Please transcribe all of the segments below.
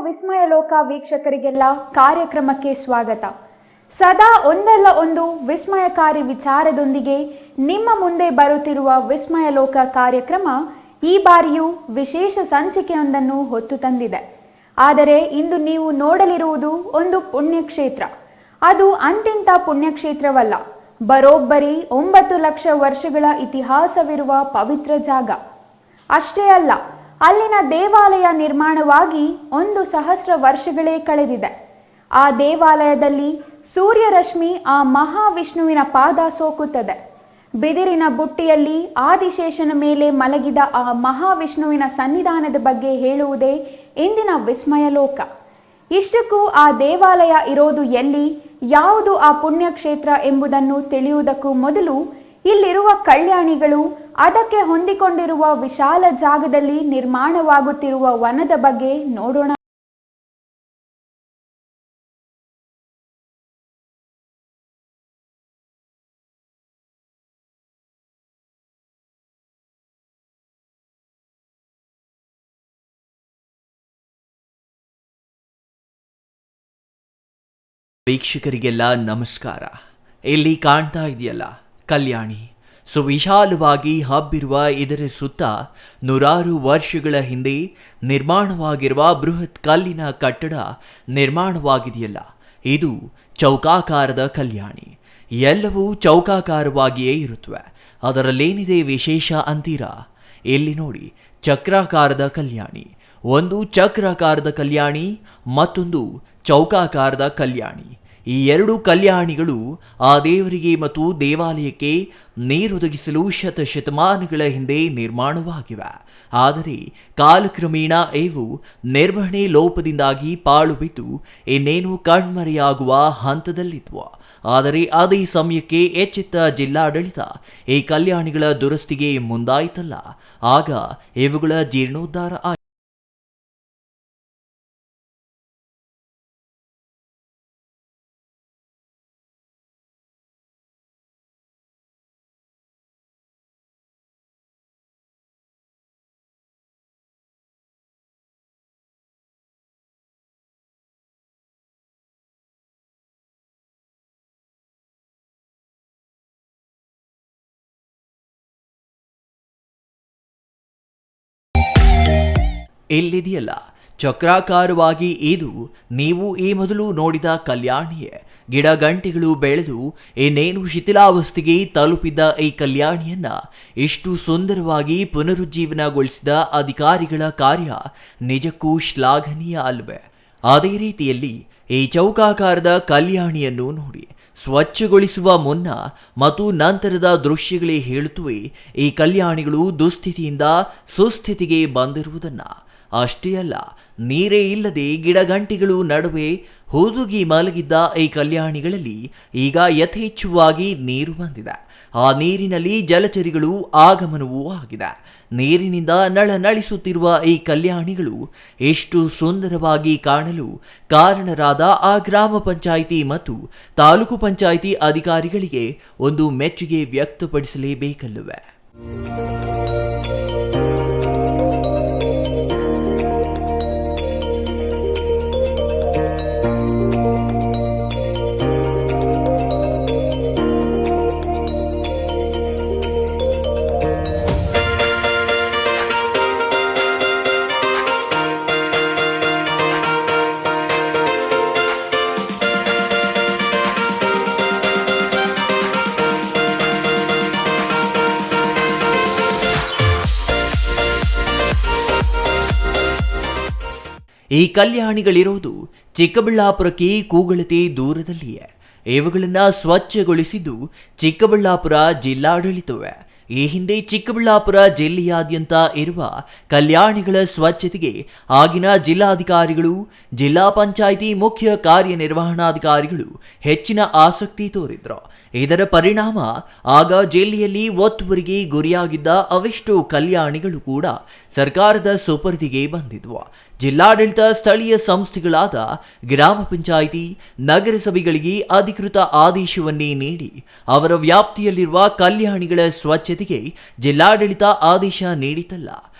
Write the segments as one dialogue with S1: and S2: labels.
S1: ವಿಸ್ಮಯ ಲೋಕ ವೀಕ್ಷಕರಿಗೆಲ್ಲ ಕಾರ್ಯಕ್ರಮಕ್ಕೆ ಸ್ವಾಗತ. ಸದಾ ಒಂದಲ್ಲ ಒಂದು ವಿಸ್ಮಯಕಾರಿ ವಿಚಾರದೊಂದಿಗೆ ನಿಮ್ಮ ಮುಂದೆ ಬರುತ್ತಿರುವ ವಿಸ್ಮಯ ಲೋಕ ಕಾರ್ಯಕ್ರಮ ಈ ಬಾರಿಯೂ ವಿಶೇಷ ಸಂಚಿಕೆಯೊಂದನ್ನು ಹೊತ್ತು ತಂದಿದೆ. ಆದರೆ ಇಂದು ನೀವು ನೋಡಲಿರುವುದು ಒಂದು ಪುಣ್ಯಕ್ಷೇತ್ರ. ಅದು ಅಂತಿಂತ ಪುಣ್ಯಕ್ಷೇತ್ರವಲ್ಲ, ಬರೋಬ್ಬರಿ 9 ಲಕ್ಷ ವರ್ಷಗಳ ಇತಿಹಾಸವಿರುವ ಪವಿತ್ರ ಜಾಗ. ಅಷ್ಟೇ ಅಲ್ಲ, ಅಲ್ಲಿನ ದೇವಾಲಯ ನಿರ್ಮಾಣವಾಗಿ 1,000 ವರ್ಷಗಳೇ ಕಳೆದಿದೆ. ಆ ದೇವಾಲಯದಲ್ಲಿ ಸೂರ್ಯರಶ್ಮಿ ಆ ಮಹಾವಿಷ್ಣುವಿನ ಪಾದ ಸೋಕುತ್ತದೆ. ಬಿದಿರಿನ ಬುಟ್ಟಿಯಲ್ಲಿ ಆದಿಶೇಷನ ಮೇಲೆ ಮಲಗಿದ ಆ ಮಹಾವಿಷ್ಣುವಿನ ಸನ್ನಿಧಾನದ ಬಗ್ಗೆ ಹೇಳುವುದೇ ಇಂದಿನ ವಿಸ್ಮಯ ಲೋಕ. ಇಷ್ಟಕ್ಕೂ ಆ ದೇವಾಲಯ ಇರೋದು ಎಲ್ಲಿ, ಯಾವುದು ಆ ಪುಣ್ಯಕ್ಷೇತ್ರ ಎಂಬುದನ್ನು ತಿಳಿಯುವುದಕ್ಕೂ ಮೊದಲು ಇಲ್ಲಿರುವ ಕಲ್ಯಾಣಿಗಳು, ಅದಕ್ಕೆ ಹೊಂದಿಕೊಂಡಿರುವ ವಿಶಾಲ ಜಾಗದಲ್ಲಿ ನಿರ್ಮಾಣವಾಗುತ್ತಿರುವ ವನದ ಬಗ್ಗೆ ನೋಡೋಣ.
S2: ವೀಕ್ಷಕರಿಗೆಲ್ಲ ನಮಸ್ಕಾರ. ಇಲ್ಲಿ ಕಾಣ್ತಾ ಇದೆಯಲ್ಲ ಕಲ್ಯಾಣಿ, ಸುವಿಶಾಲವಾಗಿ ಹಬ್ಬಿರುವ ಇದರ ಸುತ್ತ ನೂರಾರು ವರ್ಷಗಳ ಹಿಂದೆ ನಿರ್ಮಾಣವಾಗಿರುವ ಬೃಹತ್ ಕಲ್ಲಿನ ಕಟ್ಟಡ ನಿರ್ಮಾಣವಾಗಿದೆಯಲ್ಲ, ಇದು ಚೌಕಾಕಾರದ ಕಲ್ಯಾಣಿ. ಎಲ್ಲವೂ ಚೌಕಾಕಾರವಾಗಿಯೇ ಇರುತ್ತವೆ. ಅದರಲ್ಲೇನಿದೆ ವಿಶೇಷ ಅಂತೀರಾ? ಇಲ್ಲಿ ನೋಡಿ, ಚಕ್ರಾಕಾರದ ಕಲ್ಯಾಣಿ. ಒಂದು ಚಕ್ರಾಕಾರದ ಕಲ್ಯಾಣಿ, ಮತ್ತೊಂದು ಚೌಕಾಕಾರದ ಕಲ್ಯಾಣಿ. ಈ ಎರಡು ಕಲ್ಯಾಣಿಗಳು ಆ ದೇವರಿಗೆ ಮತ್ತು ದೇವಾಲಯಕ್ಕೆ ನೀರೊದಗಿಸಲು ಶತಶತಮಾನಗಳ ಹಿಂದೆ ನಿರ್ಮಾಣವಾಗಿವೆ. ಆದರೆ ಕಾಲಕ್ರಮೇಣ ಇವು ನಿರ್ವಹಣೆ ಲೋಪದಿಂದಾಗಿ ಪಾಳು ಬಿದ್ದು ಇನ್ನೇನು ಕಣ್ಮರೆಯಾಗುವ ಹಂತದಲ್ಲಿದ್ವು. ಆದರೆ ಅದೇ ಸಮಯಕ್ಕೆ ಎಚ್ಚೆತ್ತ ಜಿಲ್ಲಾಡಳಿತ ಈ ಕಲ್ಯಾಣಿಗಳ ದುರಸ್ತಿಗೆ ಮುಂದಾಯಿತಲ್ಲ, ಆಗ ಇವುಗಳ ಜೀರ್ಣೋದ್ಧಾರ ಆಯಿತು. ಇಲ್ಲಿದೆಯಲ್ಲ ಚಕ್ರಾಕಾರವಾಗಿ, ಇದು ನೀವು ಈ ಮೊದಲು ನೋಡಿದ ಕಲ್ಯಾಣಿಯೇ. ಗಿಡ ಗಂಟೆಗಳು ಬೆಳೆದು ಇನ್ನೇನು ಶಿಥಿಲಾವಸ್ಥೆಗೆ ತಲುಪಿದ್ದ ಈ ಕಲ್ಯಾಣಿಯನ್ನ ಇಷ್ಟು ಸುಂದರವಾಗಿ ಪುನರುಜ್ಜೀವನಗೊಳಿಸಿದ ಅಧಿಕಾರಿಗಳ ಕಾರ್ಯ ನಿಜಕ್ಕೂ ಶ್ಲಾಘನೀಯ ಅಲ್ವೇ? ಅದೇ ರೀತಿಯಲ್ಲಿ ಈ ಚೌಕಾಕಾರದ ಕಲ್ಯಾಣಿಯನ್ನು ನೋಡಿ, ಸ್ವಚ್ಛಗೊಳಿಸುವ ಮುನ್ನ ಮತ್ತು ನಂತರದ ದೃಶ್ಯಗಳೇ ಹೇಳುತ್ತವೆ ಈ ಕಲ್ಯಾಣಿಗಳು ದುಸ್ಥಿತಿಯಿಂದ ಸುಸ್ಥಿತಿಗೆ ಬಂದಿರುವುದನ್ನು. ಅಷ್ಟೇ ಅಲ್ಲ, ನೀರೇ ಇಲ್ಲದೆ ಗಿಡಗಂಟಿಗಳು ನಡುವೆ ಹುದುಗಿ ಮಲಗಿದ್ದ ಈ ಕಲ್ಯಾಣಿಗಳಲ್ಲಿ ಈಗ ಯಥೇಚ್ಛವಾಗಿ ನೀರು ಬಂದಿದೆ. ಆ ನೀರಿನಲ್ಲಿ ಜಲಚರಿಗಳು ಆಗಮನವೂ ಆಗಿದೆ. ನೀರಿನಿಂದ ನಳನಳಿಸುತ್ತಿರುವ ಈ ಕಲ್ಯಾಣಿಗಳು ಎಷ್ಟು ಸುಂದರವಾಗಿ ಕಾಣಲು ಕಾರಣರಾದ ಆ ಗ್ರಾಮ ಪಂಚಾಯಿತಿ ಮತ್ತು ತಾಲೂಕು ಪಂಚಾಯಿತಿ ಅಧಿಕಾರಿಗಳಿಗೆ ಒಂದು ಮೆಚ್ಚುಗೆ ವ್ಯಕ್ತಪಡಿಸಲೇಬೇಕಲ್ಲವೇ? ಈ ಕಲ್ಯಾಣಿಗಳಿರೋದು ಚಿಕ್ಕಬಳ್ಳಾಪುರಕ್ಕೆ ಕೂಗಳತೆ ದೂರದಲ್ಲಿಯೇ. ಇವುಗಳನ್ನು ಸ್ವಚ್ಛಗೊಳಿಸಿದ್ದು ಚಿಕ್ಕಬಳ್ಳಾಪುರ ಜಿಲ್ಲಾಡಳಿತವೇ. ಈ ಹಿಂದೆ ಚಿಕ್ಕಬಳ್ಳಾಪುರ ಜಿಲ್ಲೆಯಾದ್ಯಂತ ಇರುವ ಕಲ್ಯಾಣಿಗಳ ಸ್ವಚ್ಛತೆಗೆ ಆಗಿನ ಜಿಲ್ಲಾಧಿಕಾರಿಗಳು, ಜಿಲ್ಲಾ ಪಂಚಾಯಿತಿ ಮುಖ್ಯ ಕಾರ್ಯನಿರ್ವಹಣಾಧಿಕಾರಿಗಳು ಹೆಚ್ಚಿನ ಆಸಕ್ತಿ ತೋರಿದ್ರು. ಇದರ ಪರಿಣಾಮ ಆಗ ಜಿಲ್ಲೆಯಲ್ಲಿ ಒತ್ತುವರಿಗೆ ಗುರಿಯಾಗಿದ್ದ ಅವೆಷ್ಟೋ ಕಲ್ಯಾಣಿಗಳು ಕೂಡ ಸರ್ಕಾರದ ಸುಪರ್ದಿಗೆ ಬಂದಿದ್ವು. ಜಿಲ್ಲಾಡಳಿತ ಸ್ಥಳೀಯ ಸಂಸ್ಥೆಗಳಾದ ಗ್ರಾಮ ಪಂಚಾಯಿತಿ, ನಗರಸಭೆಗಳಿಗೆ ಅಧಿಕೃತ ಆದೇಶವನ್ನೇ ನೀಡಿ ಅವರ ವ್ಯಾಪ್ತಿಯಲ್ಲಿರುವ ಕಲ್ಯಾಣಿಗಳ ಸ್ವಚ್ಛತೆಗೆ ಜಿಲ್ಲಾಡಳಿತ ಆದೇಶ ನೀಡಿತಲ್ಲ.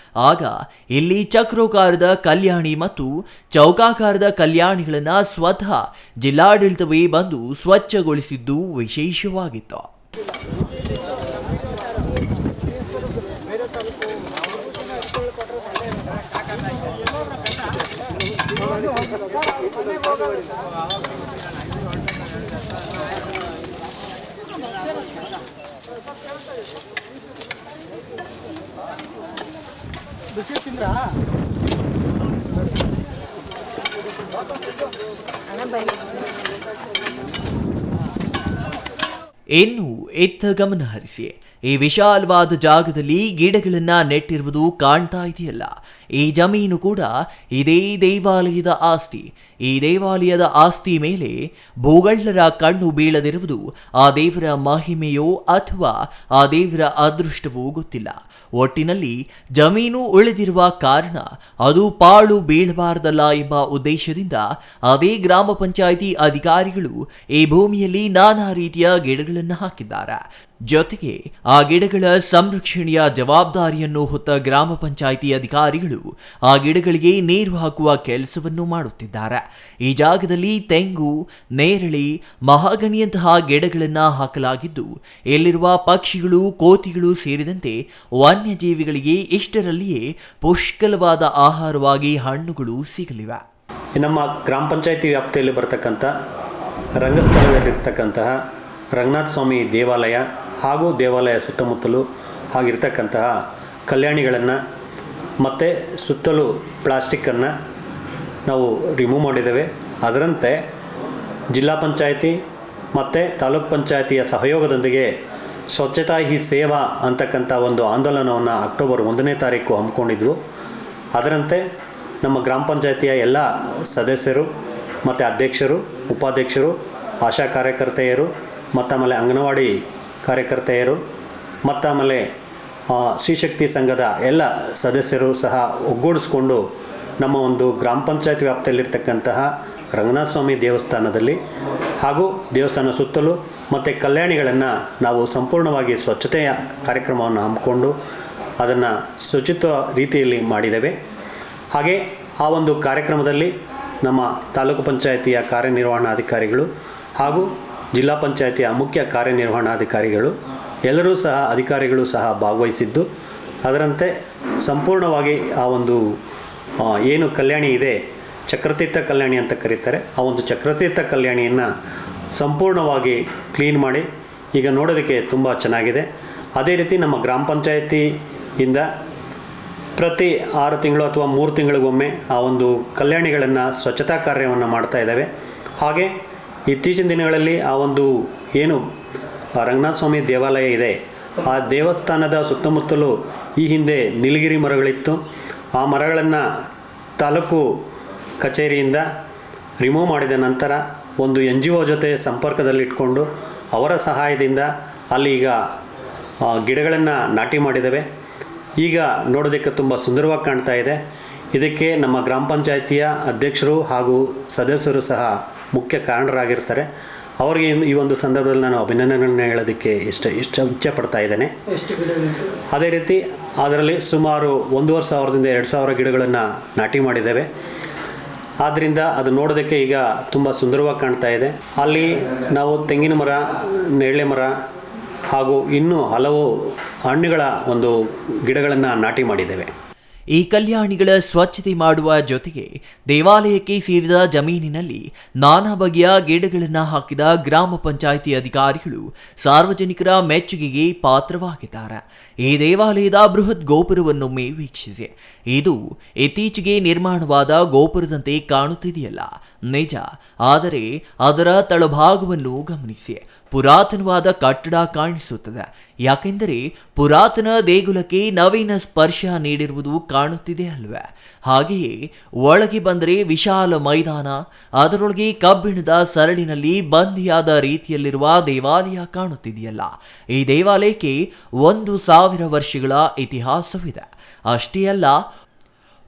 S2: ಆಗ ಇಲ್ಲಿ ಚಕ್ರೋಕಾರದ ಕಲ್ಯಾಣಿ ಮತ್ತು ಚೌಕಾಕಾರದ ಕಲ್ಯಾಣಿಗಳನ್ನು ಸ್ವತಃ ಜಿಲ್ಲಾಡಳಿತವೇ ಬಂದು ಸ್ವಚ್ಛಗೊಳಿಸಿದ್ದು ವಿಶೇಷವಾಗಿತ್ತು. ಇನ್ನು ಇತ್ತ ಗಮನ ಹರಿಸಿ, ಈ ವಿಶಾಲವಾದ ಜಾಗದಲ್ಲಿ ಗಿಡಗಳನ್ನ ನೆಟ್ಟಿರುವುದು ಕಾಣ್ತಾ ಇದೆಯಲ್ಲ, ಈ ಜಮೀನು ಕೂಡ ಇದೇ ದೇವಾಲಯದ ಆಸ್ತಿ. ಈ ದೇವಾಲಯದ ಆಸ್ತಿ ಮೇಲೆ ಭೂಗಳ್ಳರ ಕಣ್ಣು ಬೀಳದಿರುವುದು ಆ ದೇವರ ಮಹಿಮೆಯೋ ಅಥವಾ ಆ ದೇವರ ಅದೃಷ್ಟವೋ ಗೊತ್ತಿಲ್ಲ. ಒಟ್ಟಿನಲ್ಲಿ ಜಮೀನು ಉಳಿದಿರುವ ಕಾರಣ ಅದು ಪಾಳು ಬೀಳಬಾರದಲ್ಲ ಎಂಬ ಉದ್ದೇಶದಿಂದ ಅದೇ ಗ್ರಾಮ ಪಂಚಾಯಿತಿ ಅಧಿಕಾರಿಗಳು ಈ ಭೂಮಿಯಲ್ಲಿ ನಾನಾ ರೀತಿಯ ಗಿಡಗಳನ್ನು ಹಾಕಿದ್ದಾರೆ. ಜೊತೆಗೆ ಆ ಗಿಡಗಳ ಸಂರಕ್ಷಣೆಯ ಜವಾಬ್ದಾರಿಯನ್ನು ಹೊತ್ತ ಗ್ರಾಮ ಪಂಚಾಯಿತಿ ಅಧಿಕಾರಿಗಳು ಆ ಗಿಡಗಳಿಗೆ ನೀರು ಹಾಕುವ ಕೆಲಸವನ್ನು ಮಾಡುತ್ತಿದ್ದಾರೆ. ಈ ಜಾಗದಲ್ಲಿ ತೆಂಗು, ನೇರಳೆ, ಮಹಾಗಣಿಯಂತಹ ಗಿಡಗಳನ್ನು ಹಾಕಲಾಗಿದ್ದು, ಇಲ್ಲಿರುವ ಪಕ್ಷಿಗಳು, ಕೋತಿಗಳು ಸೇರಿದಂತೆ ವನ್ಯಜೀವಿಗಳಿಗೆ ಇಷ್ಟರಲ್ಲಿಯೇ ಪುಷ್ಕಲವಾದ ಆಹಾರವಾಗಿ ಹಣ್ಣುಗಳು ಸಿಗಲಿವೆ.
S3: ನಮ್ಮ ಗ್ರಾಮ ಪಂಚಾಯಿತಿ ವ್ಯಾಪ್ತಿಯಲ್ಲಿ ಬರ್ತಕ್ಕಂಥ ರಂಗಸ್ಥಳದಲ್ಲಿರ್ತಕ್ಕಂತಹ ರಂಗನಾಥ ಸ್ವಾಮಿ ದೇವಾಲಯ ಹಾಗೂ ದೇವಾಲಯ ಸುತ್ತಮುತ್ತಲೂ ಆಗಿರ್ತಕ್ಕಂತಹ ಕಲ್ಯಾಣಿಗಳನ್ನು ಮತ್ತು ಸುತ್ತಲೂ ಪ್ಲಾಸ್ಟಿಕ್ಕನ್ನು ನಾವು ರಿಮೂವ್ ಮಾಡಿದ್ದೇವೆ. ಅದರಂತೆ ಜಿಲ್ಲಾ ಪಂಚಾಯಿತಿ ಮತ್ತು ತಾಲೂಕು ಪಂಚಾಯಿತಿಯ ಸಹಯೋಗದೊಂದಿಗೆ ಸ್ವಚ್ಛತಾ ಹಿ ಸೇವಾ ಅಂತಕ್ಕಂಥ ಒಂದು ಆಂದೋಲನವನ್ನು ಅಕ್ಟೋಬರ್ 1ನೇ ತಾರೀಕು ಹಮ್ಮಿಕೊಂಡಿದ್ವು. ಅದರಂತೆ ನಮ್ಮ ಗ್ರಾಮ ಪಂಚಾಯಿತಿಯ ಎಲ್ಲ ಸದಸ್ಯರು ಮತ್ತು ಅಧ್ಯಕ್ಷರು, ಉಪಾಧ್ಯಕ್ಷರು, ಆಶಾ ಕಾರ್ಯಕರ್ತೆಯರು ಮತ್ತು ಆಮೇಲೆ ಅಂಗನವಾಡಿ ಕಾರ್ಯಕರ್ತೆಯರು ಮತ್ತು ಆಮೇಲೆ ಶ್ರೀಶಕ್ತಿ ಸಂಘದ ಎಲ್ಲ ಸದಸ್ಯರು ಸಹ ಒಗ್ಗೂಡಿಸ್ಕೊಂಡು ನಮ್ಮ ಒಂದು ಗ್ರಾಮ ಪಂಚಾಯತ್ ವ್ಯಾಪ್ತಿಯಲ್ಲಿರ್ತಕ್ಕಂತಹ ರಂಗನಾಥ ಸ್ವಾಮಿ ದೇವಸ್ಥಾನದಲ್ಲಿ ಹಾಗೂ ದೇವಸ್ಥಾನ ಸುತ್ತಲೂ ಮತ್ತು ಕಲ್ಯಾಣಿಗಳನ್ನು ನಾವು ಸಂಪೂರ್ಣವಾಗಿ ಸ್ವಚ್ಛತೆಯ ಕಾರ್ಯಕ್ರಮವನ್ನು ಹಮ್ಮಿಕೊಂಡು ಅದನ್ನು ಶುಚಿತ್ವ ರೀತಿಯಲ್ಲಿ ಮಾಡಿದ್ದೇವೆ. ಹಾಗೆ ಆ ಒಂದು ಕಾರ್ಯಕ್ರಮದಲ್ಲಿ ನಮ್ಮ ತಾಲೂಕು ಪಂಚಾಯಿತಿಯ ಕಾರ್ಯನಿರ್ವಹಣಾಧಿಕಾರಿಗಳು ಹಾಗೂ ಜಿಲ್ಲಾ ಪಂಚಾಯಿತಿಯ ಮುಖ್ಯ ಕಾರ್ಯನಿರ್ವಹಣಾಧಿಕಾರಿಗಳು ಎಲ್ಲರೂ ಸಹ ಅಧಿಕಾರಿಗಳು ಸಹ ಭಾಗವಹಿಸಿದ್ದು, ಅದರಂತೆ ಸಂಪೂರ್ಣವಾಗಿ ಆ ಒಂದು ಏನು ಕಲ್ಯಾಣಿ ಇದೆ, ಚಕ್ರತೀರ್ಥ ಕಲ್ಯಾಣಿ ಅಂತ ಕರೀತಾರೆ, ಆ ಒಂದು ಚಕ್ರತೀರ್ಥ ಕಲ್ಯಾಣಿಯನ್ನು ಸಂಪೂರ್ಣವಾಗಿ ಕ್ಲೀನ್ ಮಾಡಿ ಈಗ ನೋಡೋದಕ್ಕೆ ತುಂಬ ಚೆನ್ನಾಗಿದೆ. ಅದೇ ರೀತಿ ನಮ್ಮ ಗ್ರಾಮ ಪಂಚಾಯಿತಿಯಿಂದ ಪ್ರತಿ 6 ತಿಂಗಳು ಅಥವಾ 3 ತಿಂಗಳಿಗೊಮ್ಮೆ ಆ ಒಂದು ಕಲ್ಯಾಣಿಗಳನ್ನು ಸ್ವಚ್ಛತಾ ಕಾರ್ಯವನ್ನು ಮಾಡ್ತಾ ಇದ್ದಾವೆ. ಹಾಗೆ ಇತ್ತೀಚಿನ ದಿನಗಳಲ್ಲಿ ಆ ಒಂದು ಏನು ರಂಗನಾಥ ಸ್ವಾಮಿ ದೇವಾಲಯ ಇದೆ, ಆ ದೇವಸ್ಥಾನದ ಸುತ್ತಮುತ್ತಲೂ ಈ ಹಿಂದೆ ನೀಲಗಿರಿ ಮರಗಳಿತ್ತು. ಆ ಮರಗಳನ್ನು ತಾಲೂಕು ಕಚೇರಿಯಿಂದ ರಿಮೂವ್ ಮಾಡಿದ ನಂತರ ಒಂದು NGO ಜೊತೆ ಸಂಪರ್ಕದಲ್ಲಿಟ್ಕೊಂಡು ಅವರ ಸಹಾಯದಿಂದ ಅಲ್ಲಿ ಈಗ ಗಿಡಗಳನ್ನು ನಾಟಿ ಮಾಡಿದ್ದೇವೆ. ಈಗ ನೋಡೋದಕ್ಕೆ ತುಂಬ ಸುಂದರವಾಗಿ ಕಾಣ್ತಾ ಇದೆ. ಇದಕ್ಕೆ ನಮ್ಮ ಗ್ರಾಮ ಪಂಚಾಯಿತಿಯ ಅಧ್ಯಕ್ಷರು ಹಾಗೂ ಸದಸ್ಯರು ಸಹ ಮುಖ್ಯ ಕಾರಣರಾಗಿರ್ತಾರೆ. ಅವರಿಗೆ ಈ ಒಂದು ಸಂದರ್ಭದಲ್ಲಿ ನಾನು ಅಭಿನಂದನೆಗಳನ್ನು ಹೇಳೋದಕ್ಕೆ ಇಚ್ಛೆ ಪಡ್ತಾ ಇದ್ದೇನೆ. ಅದೇ ರೀತಿ ಅದರಲ್ಲಿ ಸುಮಾರು 1,500ದಿಂದ 2,000 ಗಿಡಗಳನ್ನು ನಾಟಿ ಮಾಡಿದ್ದೇವೆ. ಆದ್ದರಿಂದ ಅದು ನೋಡೋದಕ್ಕೆ ಈಗ ತುಂಬ ಸುಂದರವಾಗಿ ಕಾಣ್ತಾ ಇದೆ. ಅಲ್ಲಿ ನಾವು ತೆಂಗಿನ ಮರ, ನೇರಳೆ ಮರ ಹಾಗೂ ಇನ್ನೂ ಹಲವು ಹಣ್ಣುಗಳ ಒಂದು ಗಿಡಗಳನ್ನು ನಾಟಿ ಮಾಡಿದ್ದೇವೆ.
S2: ಈ ಕಲ್ಯಾಣಿಗಳ ಸ್ವಚ್ಛತೆ ಮಾಡುವ ಜೊತೆಗೆ ದೇವಾಲಯಕ್ಕೆ ಸೇರಿದ ಜಮೀನಿನಲ್ಲಿ ನಾನಾ ಬಗೆಯ ಗಿಡಗಳನ್ನು ಹಾಕಿದ ಗ್ರಾಮ ಪಂಚಾಯಿತಿ ಅಧಿಕಾರಿಗಳು ಸಾರ್ವಜನಿಕರ ಮೆಚ್ಚುಗೆಗೆ ಪಾತ್ರವಾಗಿದ್ದಾರೆ. ಈ ದೇವಾಲಯದ ಬೃಹತ್ ಗೋಪುರವನ್ನೊಮ್ಮೆ ವೀಕ್ಷಿಸಿ. ಇದು ಇತ್ತೀಚೆಗೆ ನಿರ್ಮಾಣವಾದ ಗೋಪುರದಂತೆ ಕಾಣುತ್ತಿದೆಯಲ್ಲ, ನಿಜ. ಆದರೆ ಅದರ ತಳಭಾಗವನ್ನು ಗಮನಿಸಿ, ಪುರಾತನವಾದ ಕಟ್ಟಡ ಕಾಣಿಸುತ್ತದೆ. ಯಾಕೆಂದರೆ ಪುರಾತನ ದೇಗುಲಕ್ಕೆ ನವೀನ ಸ್ಪರ್ಶ ನೀಡಿರುವುದು ಕಾಣುತ್ತಿದೆ ಅಲ್ವೇ? ಹಾಗೆಯೇ ಒಳಗೆ ಬಂದರೆ ವಿಶಾಲ ಮೈದಾನ, ಅದರೊಳಗೆ ಕಬ್ಬಿಣದ ಸರಳಿನಲ್ಲಿ ಬಂದಿಯಾದ ರೀತಿಯಲ್ಲಿರುವ ದೇವಾಲಯ ಕಾಣುತ್ತಿದೆಯಲ್ಲ. ಈ ದೇವಾಲಯಕ್ಕೆ 1,000 ವರ್ಷಗಳ ಇತಿಹಾಸವಿದೆ. ಅಷ್ಟೇ ಅಲ್ಲ,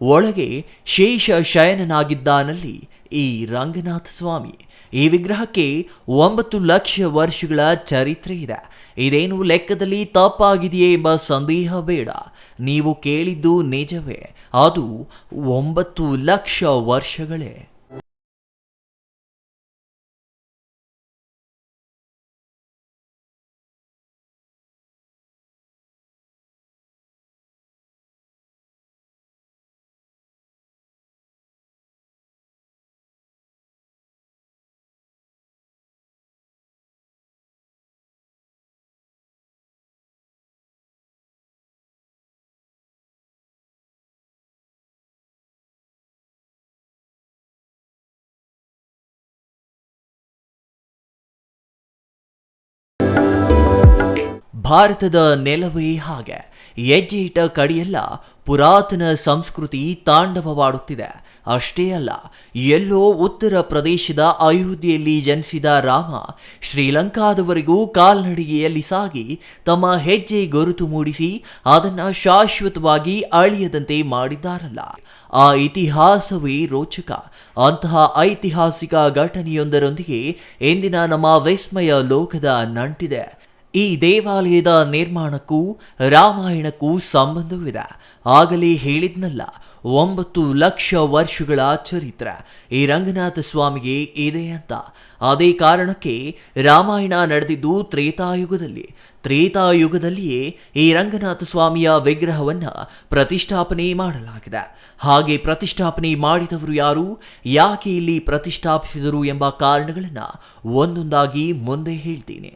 S2: ಒಳಗೆ ಶೇಷ ಶಯನನಾಗಿದ್ದಾನಲ್ಲಿ ಈ ರಂಗನಾಥ ಸ್ವಾಮಿ. ಈ ವಿಗ್ರಹಕ್ಕೆ 9 ಲಕ್ಷ ವರ್ಷಗಳ ಚರಿತ್ರೆ ಇದೆ. ಇದೇನು ಲೆಕ್ಕದಲ್ಲಿ ತಪ್ಪಾಗಿದೆಯೇ ಎಂಬ ಸಂದೇಹ ಬೇಡ. ನೀವು ಕೇಳಿದ್ದು ನಿಜವೇ, ಅದು 9 ಲಕ್ಷ ವರ್ಷಗಳೇ. ಭಾರತದ ನೆಲವೇ ಹಾಗೆ, ಹೆಜ್ಜೆ ಇಟ್ಟ ಕಡೆಯೆಲ್ಲ ಪುರಾತನ ಸಂಸ್ಕೃತಿ ತಾಂಡವವಾಡುತ್ತಿದೆ. ಅಷ್ಟೇ ಅಲ್ಲ, ಎಲ್ಲೋ ಉತ್ತರ ಪ್ರದೇಶದ ಅಯೋಧ್ಯೆಯಲ್ಲಿ ಜನಿಸಿದ ರಾಮ ಶ್ರೀಲಂಕಾದವರೆಗೂ ಕಾಲ್ನಡಿಗೆಯಲ್ಲಿ ಸಾಗಿ ತಮ್ಮ ಹೆಜ್ಜೆ ಗುರುತು ಮೂಡಿಸಿ ಅದನ್ನು ಶಾಶ್ವತವಾಗಿ ಅಳಿಯದಂತೆ ಮಾಡಿದ್ದಾರಲ್ಲ, ಆ ಇತಿಹಾಸವೇ ರೋಚಕ. ಅಂತಹ ಐತಿಹಾಸಿಕ ಘಟನೆಯೊಂದರೊಂದಿಗೆ ಇಂದಿನ ನಮ್ಮ ವಿಸ್ಮಯ ಲೋಕದ ನಂಟಿದೆ. ಈ ದೇವಾಲಯದ ನಿರ್ಮಾಣಕ್ಕೂ ರಾಮಾಯಣಕ್ಕೂ ಸಂಬಂಧವಿದೆ. ಆಗಲೇ ಹೇಳಿದ್ನಲ್ಲ, 9 ಲಕ್ಷ ವರ್ಷಗಳ ಚರಿತ್ರೆ ಈ ರಂಗನಾಥ ಸ್ವಾಮಿಗೆ ಇದೆ ಅಂತ. ಅದೇ ಕಾರಣಕ್ಕೆ ರಾಮಾಯಣ ನಡೆದಿದ್ದು ತ್ರೇತಾಯುಗದಲ್ಲಿ. ತ್ರೇತಾಯುಗದಲ್ಲಿಯೇ ಈ ರಂಗನಾಥ ಸ್ವಾಮಿಯ ವಿಗ್ರಹವನ್ನು ಪ್ರತಿಷ್ಠಾಪನೆ ಮಾಡಲಾಗಿದೆ. ಹಾಗೆ ಪ್ರತಿಷ್ಠಾಪನೆ ಮಾಡಿದವರು ಯಾರು, ಯಾಕೆ ಇಲ್ಲಿ ಪ್ರತಿಷ್ಠಾಪಿಸಿದರು ಎಂಬ ಕಾರಣಗಳನ್ನು ಒಂದೊಂದಾಗಿ ಮುಂದೆ ಹೇಳ್ತೀನಿ.